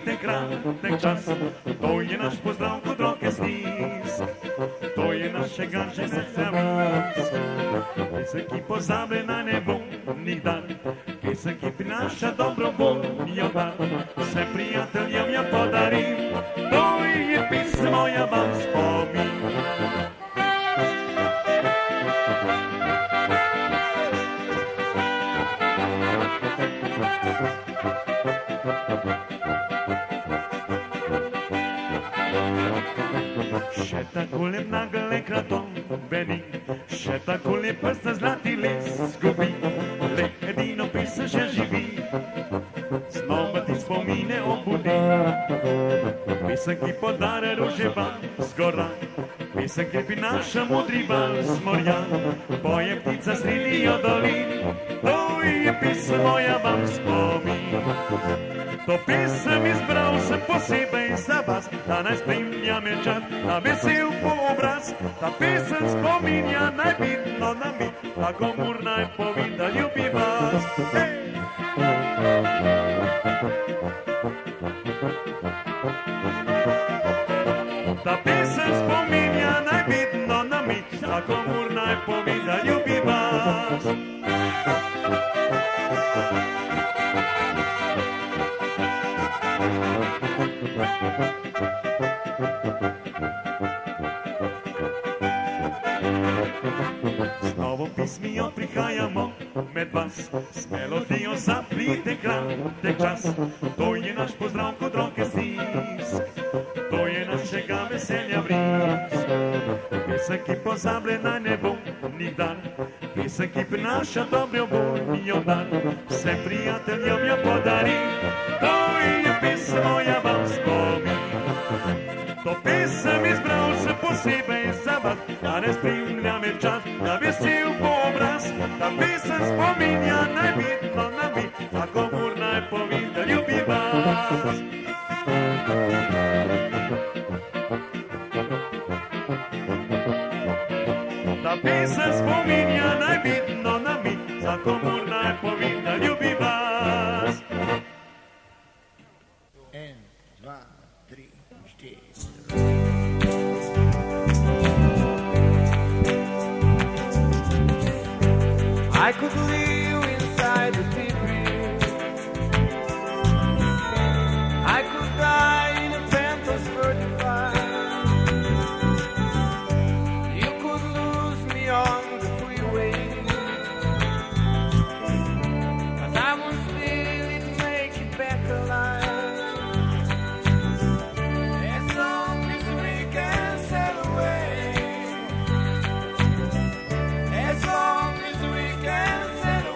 zaplite kratek čas. To je naš pozdrav kot roke stisk, to je našega želja vis. Pesem, ki pozabljena ne bo nikdar, pesem, ki prinaša dobro voljo dar. Vse prijateljem ja podarim, to je pesem moja vam spomin. Še tako lep nagle kratoveni, še tako lep prsta zlati les zgubi, le edino pesem še živi, znova ti spomine obudi. Pesem, ki podare rože vam zgora, pesem, ki prinaša modri val z morja, poje ptica sredijo dolin, to je pesem moja vam spomin. To pesem izbral sem posebej za vas, da naj spremlja me čas, da vesel po obraz. Ta pesem spominja najbitno na mi, tako mur naj povi, da ljubi vas. Hey! Ta pesem spominja najbitno na mi, tako mur naj povi, da ljubi vas. Z novo pismijo prihajamo med vas, s melodijo zaplite kratek čas. To je naš pozdrav kot roke stisk, to je našega veselja bris. Pesem, ki pozabljena ne bo nikdar, pesem, ki prinaša dobro voljo dar. Vse prijateljem jo podari, to je pesem moja vam spomin. To pesem izbral sem posebej za vas, da ne spremlja me čas, da vesel po obraz. Ta pesem spominja najbitno na mi, tako mur naj povi, da ljubi vas. Ta pesem spominja najbitno na mi, tako mur naj povi, da ljubi vas. 1, 2, 3, 4. I could live inside the deep end. I could die in a Panthers 35. You could lose me on the freeway, but I would still make it back alive. As long as we can sail away, as long as we can sail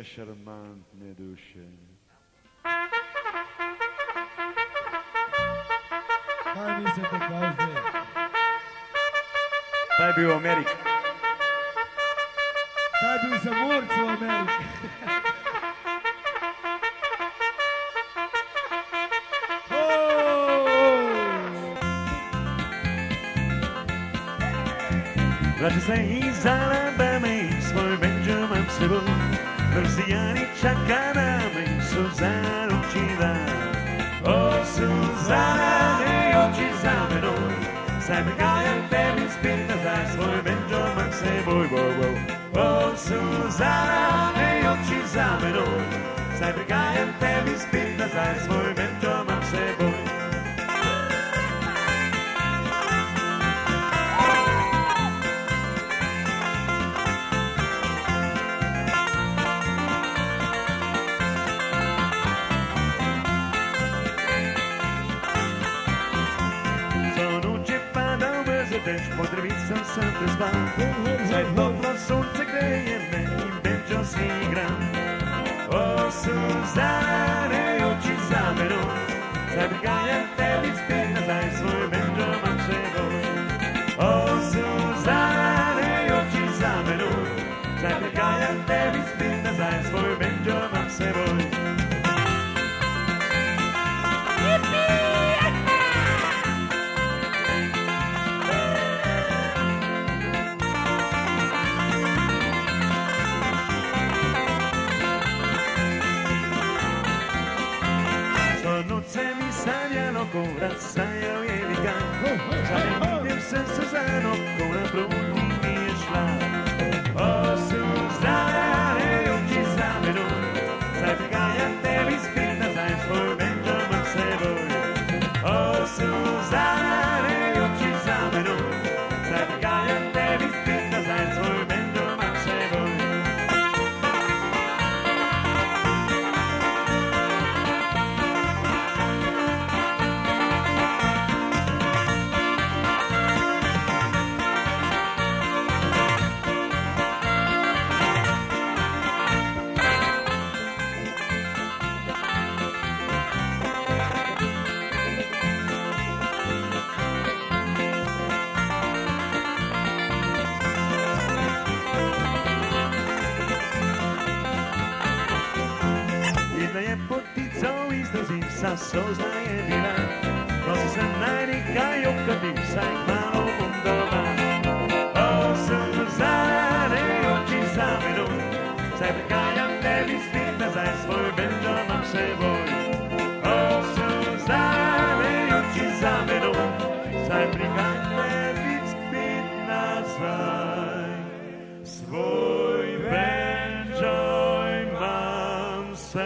šarmantne duše. Kaj mislite, kaj zdaj? Taj bil v Ameriki. Kaj bil za morc v Ameriki? Vraća se iz Alabame i svoj banjo mam s seboj. Persijani čaka na me, Suzana oči da. O Suzana, ne oči za menom. Sad prigajam tebi spit nazaj, svoj banjo mam s seboj. O Suzana, ne oči za menom. Sad prigajam tebi spit nazaj, svoj banjo mam s seboj. Deszcz pod rewicą sam wyspał. Zajednotno słońce greje me i będziowski gram. O Suzana, ne oči za menom. Zabiegają tebi spit nazaj, svoj będą mam s seboj. O Suzana, ne oči za menom. Zabiegają tebi spit nazaj, svoj będą mam s seboj. Wracają je wiekami, zanim sen Suzano, koła brudni mi je szla. O Suzana, ne oči za menom, zabiegają tebi spit nazaj, svoj będą mam s seboj. O Suzana, ne oči za menom, zabiegają tebi spit nazaj, svoj będą mam s seboj. Sa sozna je bila, nosi se najnikaj okati, saj malo bundova. O Suzana, ne oči za menom, saj prikajam tebi spit nazaj, svoj będą mam s seboj. O Suzana, ne oči za menom, saj prikajam tebi spit nazaj, svoj będą mam s seboj.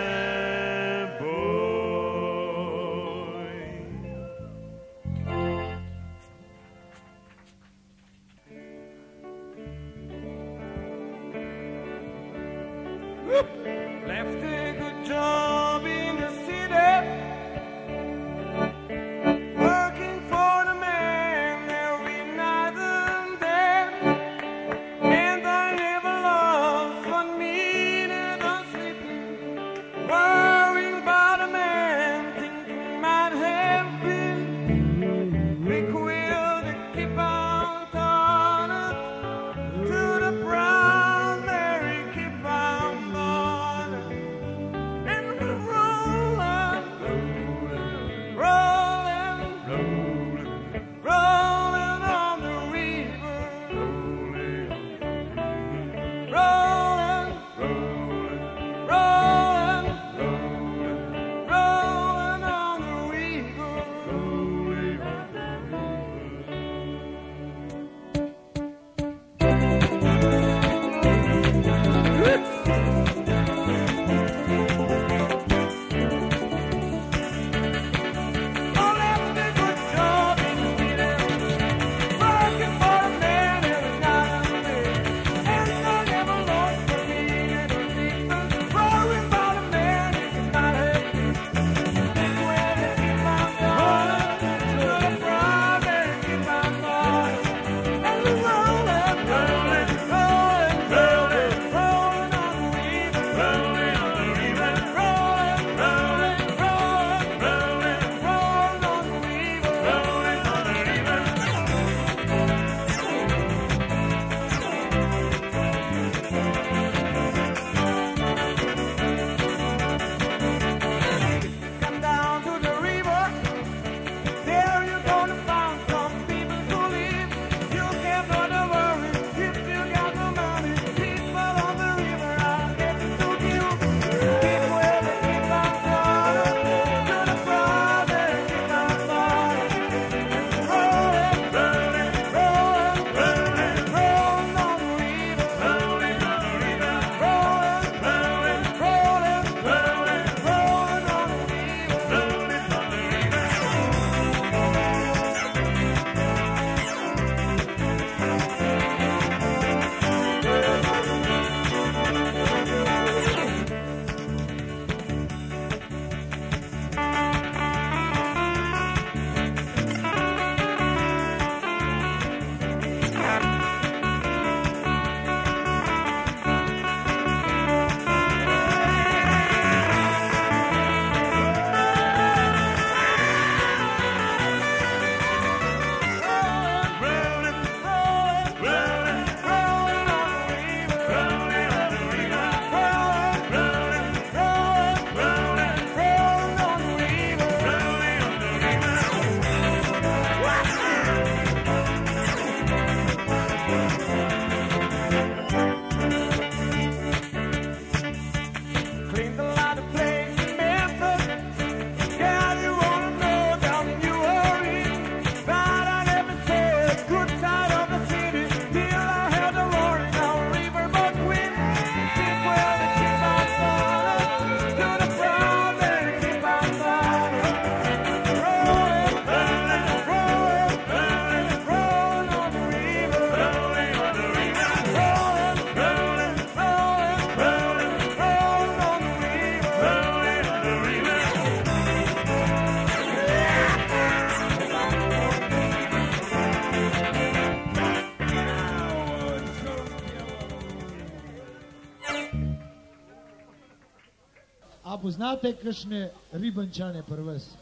poznate kakšne Ribenčane pri vas?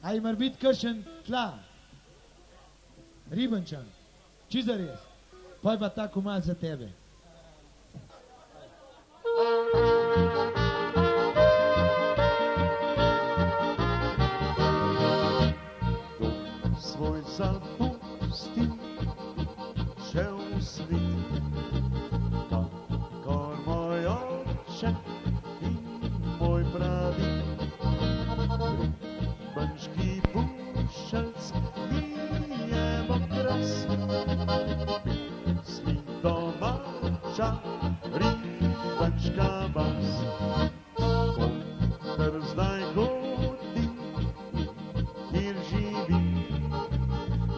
A ima biti kakšen tla? Ribenčan, čisto res. Pa je pa tako malo za tebe. Svoj zapustil, šel v svet, kakor moj oče in moj pravi. Ribenški pušelc mi je v kras, svi domača ribenška bas. Koter zdaj hodi, kjer živi,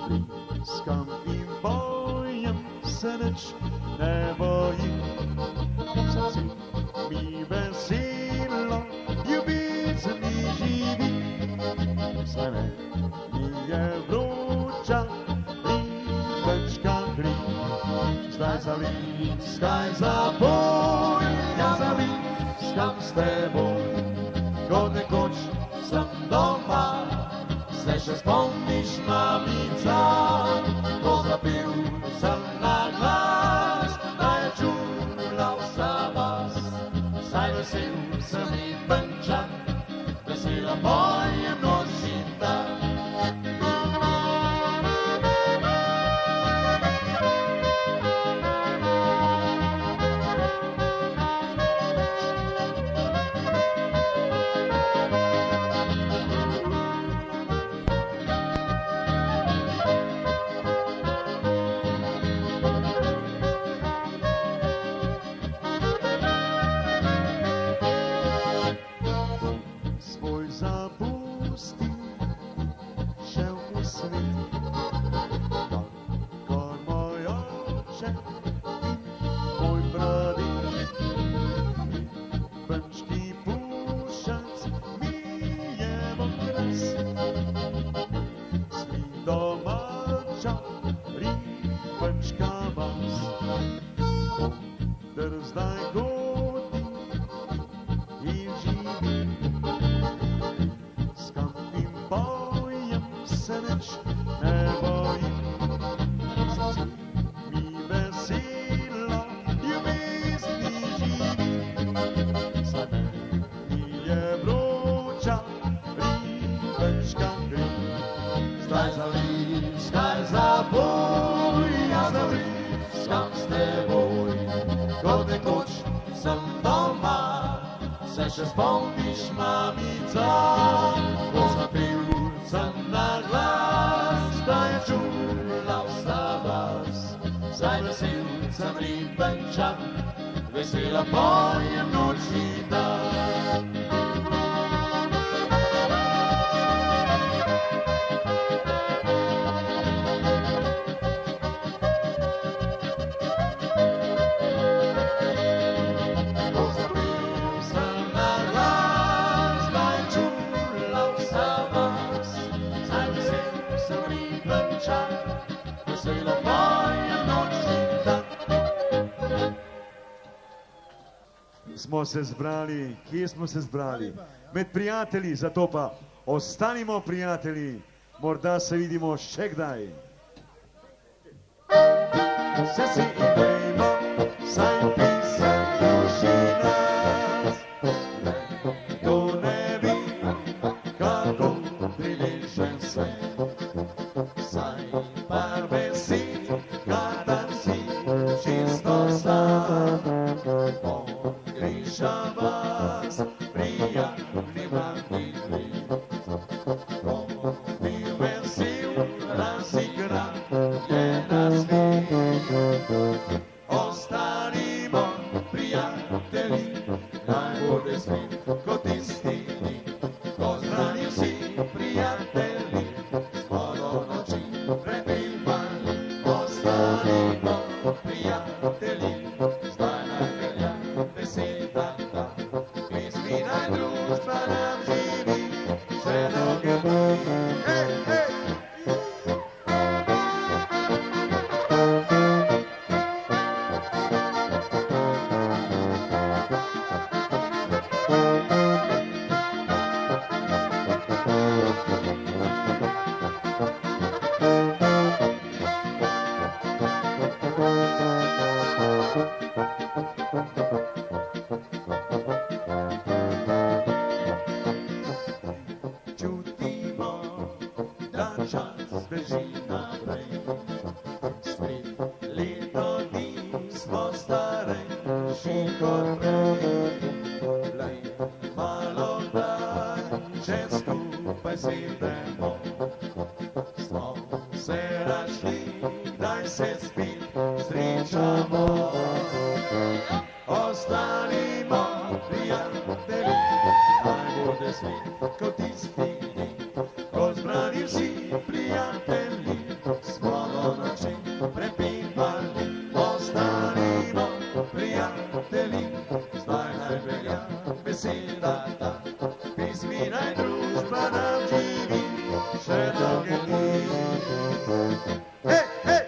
bliskam in bojem se nič ne bojim. Srce mi veselo, ljubezni živi, saj meni je vroča ribenška kri. Zdaj zaviskaj za boj, ja zaviskam s teboj, kot nekoč sem doma. Se še spomniš, mamica, ko zapel sem na glas, da je čula vsa vas. Saj vesel sem Ribenčan, vesela moje množina. Svoj zapustil, šel v svet, kakor moj oče in moj pravi. Ribenški pušelc mi je v kras, svi domača ribenška vas. Koter zdaj hodi in živi, bliskam in bojem se nič ne bojim. Srce mi veselo, ljubezni živi, saj meni je vroča ribenška kri. Zdaj zaviskaj za boj, ja zaviskam s teboj, kot nekoč sem doma. Se še spomniš, mamica, ko zapel sem na glas, da je čula vsa vas. Zdaj vesel sem Ribenčan, vesela pojem noč in dan. Smo se zbrali, kje smo se zbrali? Med prijatelji, zato pa ostanimo prijatelji, morda se vidimo še kdaj. Se si imejmo, saj pisem duši nas. Kdo ne ve, kako približen svet, saj par besed, kadar si čisto sam. Pogriša vas, prijatelji mladi let, ko bi vesel razigran je na svet. Ostanimo prijatelji, naj bude svet kot tisti dni, ko zbrani vsi prijatelji, spodom noči prepivali. Ostanimo prijatelji, zdaj naj velja beseda ta, pesmina družba nam živi, še dolge dni. Hej, hej! Čutimo, da čas beži naprej. Spet leto dni smo starejši kot prej. Lej, malo kdaj, če skupaj sedemo. Smo se našli, kdaj se spet srečamo. Ostanimo prijatelji, naj bude svet kot tisti dni, ko zbrani vsi prijatelji smo do noči prepevali. Ostanimo prijatelji, zdaj naj velja beseda ta, pismi naj družba nam živi še dolge dni. Hej, hej!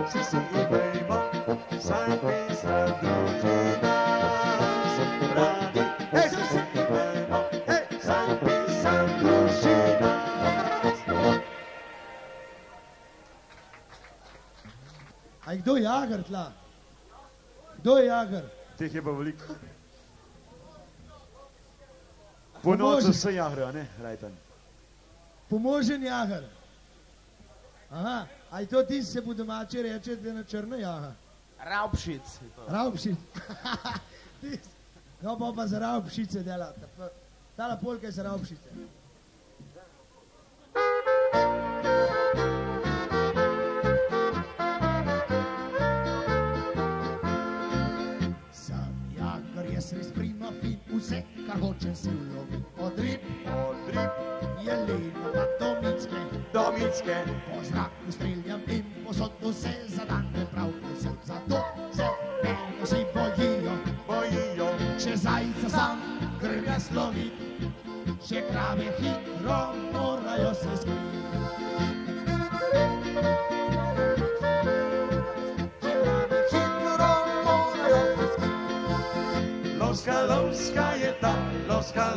Se si imejmo, saj pisem družina. Brani, hej, se si imejmo, hej, saj pisem družina. A je kdo jager tla? Kdo je jager? Teh je pa veliko. Po nocu se jahrejo, ne, Rajtan? Pomožen jager. Aha, a je to tisti, se po domače reče, da je na črno jaha? Raubšic. je to. Raubšic. No, pa za raubšice dela. Tala polka je za raubšice. Sam jager, jaz res prima fin, vse, kar hočem si ulovim. Od rib je lena pa do micke. Po zraku streljam in posod vse zadane prav posod. Zato se mene vsi bojijo, če zajca sam grmja slovit, če krave hitro morajo se skriti. Če krave hitro morajo se skriti.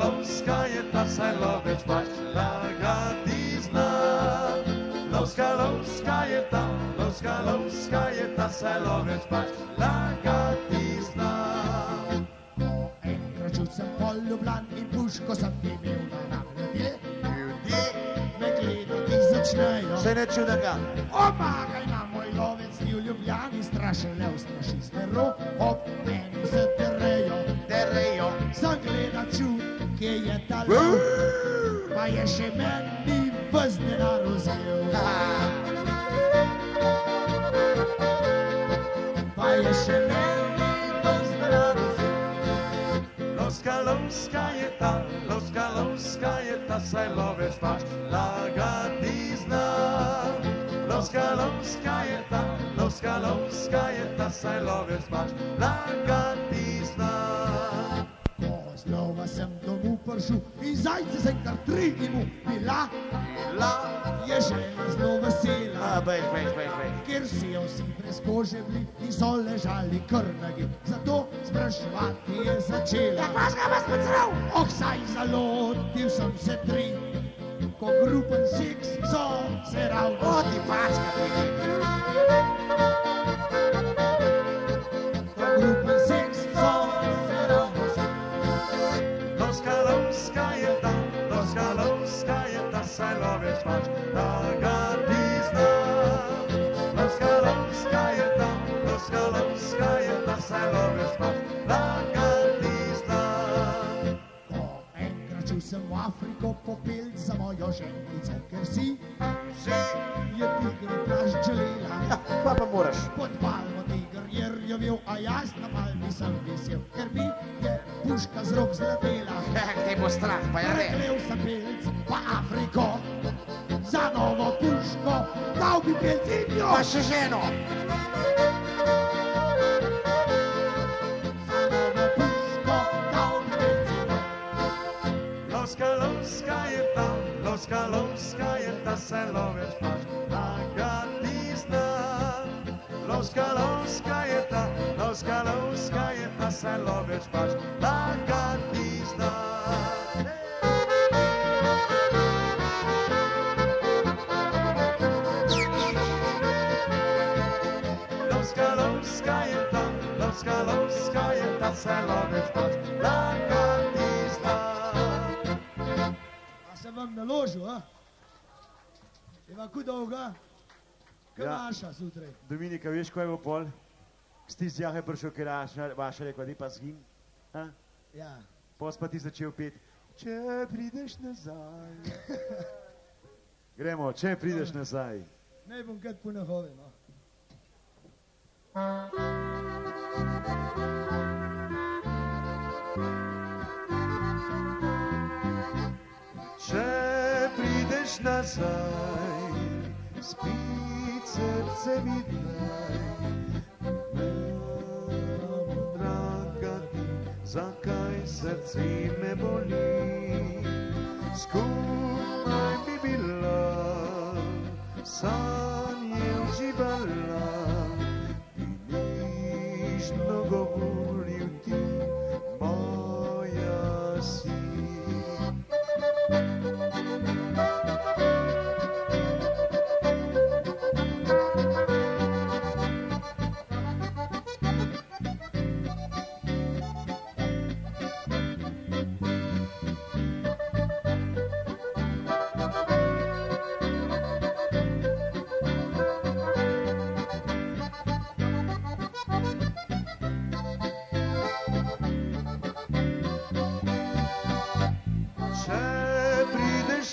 Lovska je ta, saj lovec pač lagati zna. Lovska je ta, saj lovec pač lagati zna. Enkrat čut sem poljubljan in puško sem imel na ram. Ljudje me gledati začnejo. Se ne čudega. Pomagaj nam, moj lovec, ni v Ljubljani strašen lev, straši stero, ob meni se terejo. Sam gleda čud, kje je ta lev, pa je še meni ves denar vzel. Pa je še meni ves denar vzel. Lovska je ta, saj lovec pač lagati zna. Lovska je ta, saj lovec pač lagati zna. Kozlova sem domu prišel in zajce sem kar 3 in mu bila. Je žena zelo vesela, Bej. ker si jo vsi brez kože bili in so ležali krnagi. Zato spraševati je začela. Vas ga vas pocrl? Oh, saj zalotil sem se 3, ko grupen seks so se ravno. O, ti pačka. Ko grupen seks so se ravno. Lovska je ta, saj lovec pač lagati zna. Lovska je ta, saj lovec pač lagati zna. Ko enkrat čul sem v Afriko popelt za mojo ženico, ker si je tiger plašč želela. Pa moraš. Pod palmo tiger je rjovel, a jaz na palmi sem visel, ker mi je puška z rok zletela. Te bo strah, pa ja ne. Preklel sem pelc v Afriko, za novo puško dal bi pelcinjo. Pa še ženo. Lovska je ta selo več pač, Agatisna. Lovska je ta selo več pač, Agatisna. Lovska je ta selo več pač, Agatisna. A sem vam naložil, a? Je vam kud dolga? Kaj vaša zjutraj? Dominika, veš, kaj bo pol? Sti z jahe prišel, ker vaša rekla, da pa zgin. Ja. Pos pa ti začel pet, če prideš nazaj. Gremo, če prideš nazaj. Ne bom kaj ponahove, no. Če prideš nazaj, spit srce mi daj. Mamo, draga ti, zakaj srce me boli? Skupaj bi bila, sanje uživala, bi nižno govoril ti, moja si.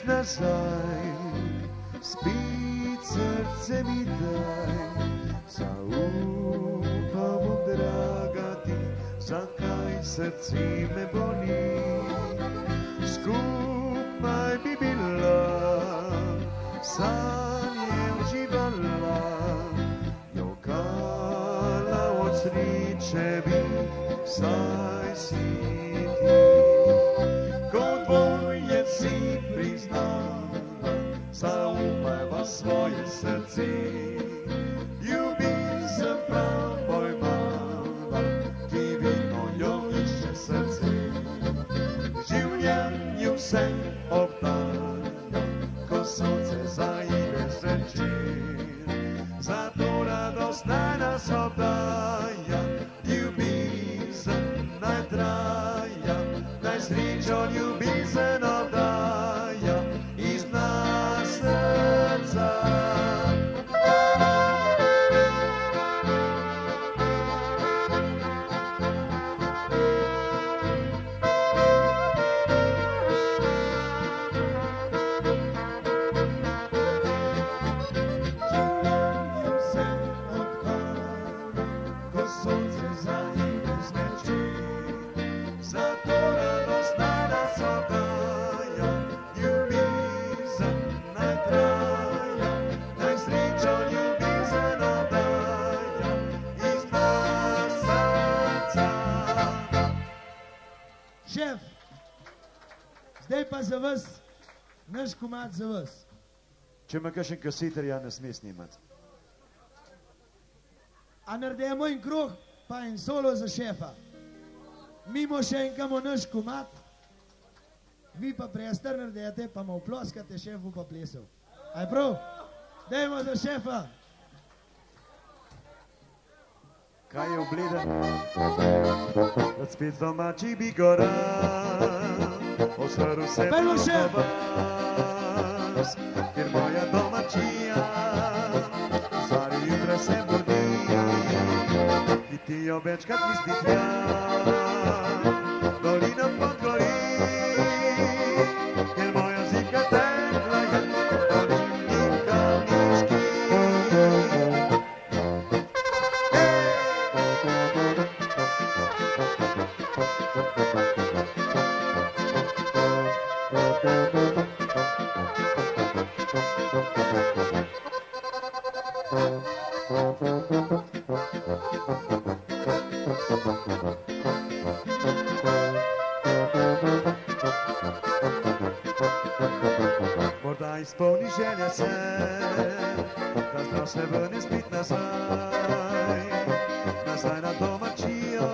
Nazaj, spit srce mi daj, zaupam bom, draga ti, zakaj srce me boli. Skupaj bi bila, sanje uživala, jokala od sreče bi, saj si ti. Ko dvoje si priznala, zaupajva svoje srce. Ljubezen pravo imava, ki vedno jo išče srce. Življenju vse obdaja, ko sonce zaide zvečer. Zato radost naj nas obdaja, ljubezen naj traja, naj srečo ljubezen obdaja iz nas srca. Življenju se odhaja, ko sonce zaide zvečer. Zato radost naj nas obdaja, ljubezen naj traja, naj srečo ljubezen obdaja iz nas srca. Šef, zdaj pa za vas, naš komad za vas. Če ima kakšen kaseter, ja ne sme snimati. A naredimo en kruh, pa en solo za šefa. Mimo še enkamo naš komad, vi pa prestar naredite, pa mu ploskate, šef bo pa plesal. A je prav? Dajmo za šefa. Kaj je obleden? Od spet domači bi gora, osvrl se Pejmo še! vas, ker moja domačija zari jutra se budi, ki ti jo večkrat misli tja, dolina po gori, ker moja zika tekla je po dolini kamniški. Morda izpolni želja se, da zna se vrne spet nazaj na domačijo,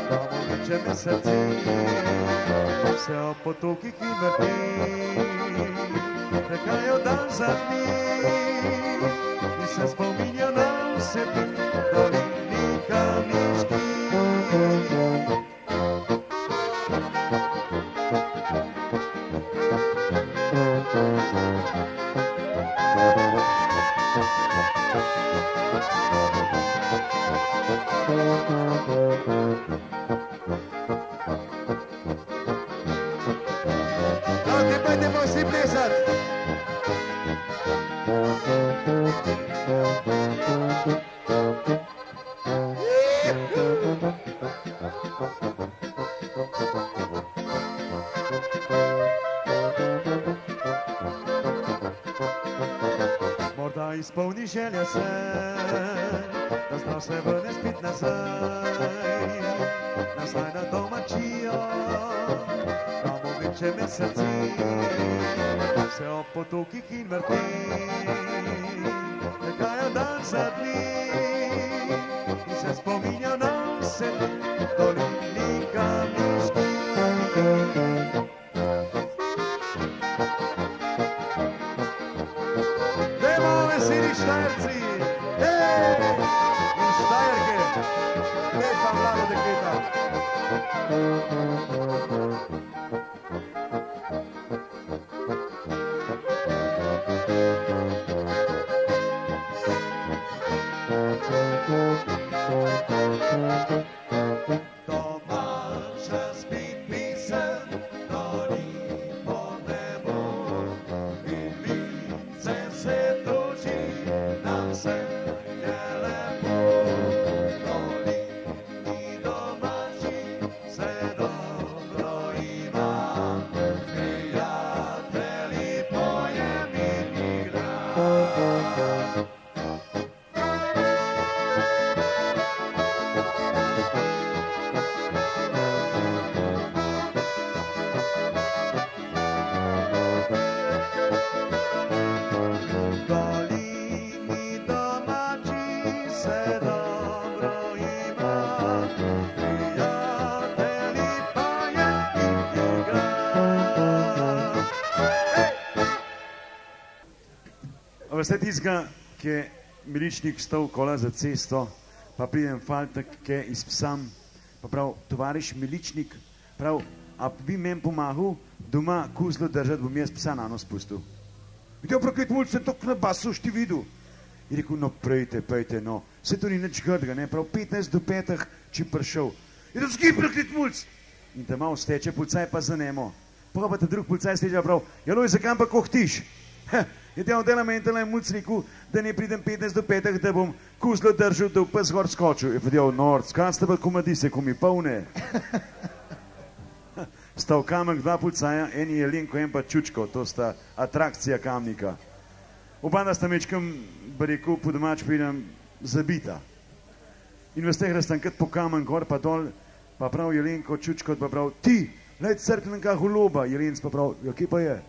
da mu veče me srce, se ob potokih in vrti, tekajo dan za dni in se spominja na vse dni, dolini Kamniški. Pojďte prosím plesat. Morda izpolni želja se, da zna se vrne spet nazaj na domačijo, da mu veče me srce, se ob potokih in vrti, tekajo dan za dni in se spominja na vse dni, dolini Kamniški. Dajmo veseli Štajerci, in Štajerke, lepa mlada dekleta. Domača spet pesem, doli pod nebo, in lice se toči, nam se je lepo. Doli ni domači, se dobro ima, prijatelji pojem in igra. Dolini domači se dobro ima, prijatelji pojem in igra. A veste tistega, ki je miličnik stal kola za cesto, pa pride en faltek, ki je iz psam, pa prav, tovariš miličnik, prav, a bi meni pomagal doma kuzlo držati, bom jaz psa na nos pustil. Videl, proklet mulj, sem tok na basu šti videl. Je rekel, no pejte, no, se to ni nič grdega, ne, prav 15 do 5, če prišel. Je to zgib, proklet mulj. In tam malo steče, policaj pa za nemo. Pa ta drug policaj steče prav, jaloj, zakam pa kohtiš? Je tega oddelama in tela mulj rekel, da ne pridem 15 do 5, da bom kuzlo držal, da v pes gor skočil. Je pa del, norc, kaj ste pa komadise, ko mi polne? Sta v Kamek dva policaja, en je Jelenko, en pa Čučko, to sta atrakcija Kamnika. Oba da sta mečkam, bi rekel, po domač pridem, zabita. In veste, da sta enkrat po Kamen gor pa dol, pa prav Jelenko, Čučko, pa prav, ti, lej crkvenega holoba, Jelenc pa prav, ja, kje pa je?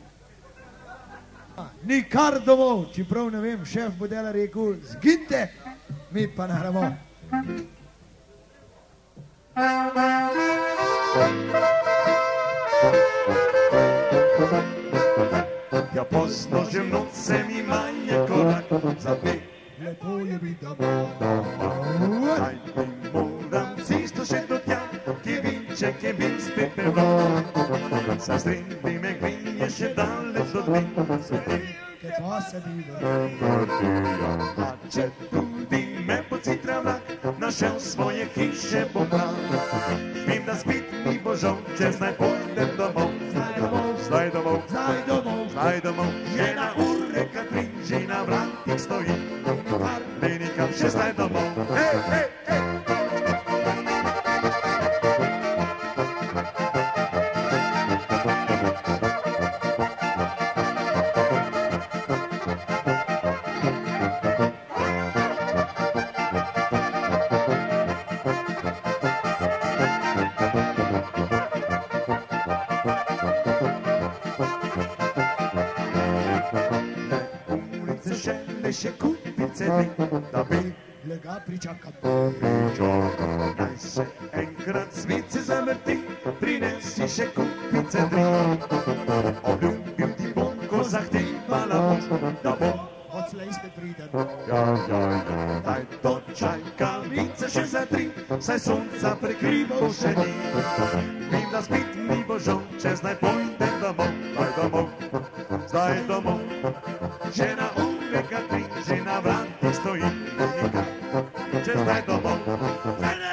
Nikar domov, čeprav ne vem, šef bo dela rekel, zginite, mi pa nahramo. Ja pozno že v noc se mi manje korak zape. Lepo je biti domov. Najti moram cesto še do tja, kje vinček je bil spet prevod. Sa sredi me grinje še daleč do dne, Svetilke pa se bilo. a če tudi me pocitra vlak, našel svoje hiše bom prav. Vem, da spet mi bo žal, če zdaj pojdem domov. Zdaj domov, Zdaj domov, zdaj domov, že na ure Katrin, že na vratih stoji. Ne nikam še zdaj domov. Hej, hej, hej! le še kupice dve, da bi le ga pričakam. naj se enkrat svet se zavrti, prinesi še kupice tri. Obljubil ti bom, ko zahtevala boš, da bo. Odslej spet pridem. Daj to čakavice še za tri, saj sonca prekrival še ni. Vem, da spet mi bo žal, čez naj pojdem domov, daj domov, zdaj domov. Že na ureka tri, že na vrati stojim, nikaj, čez naj domov.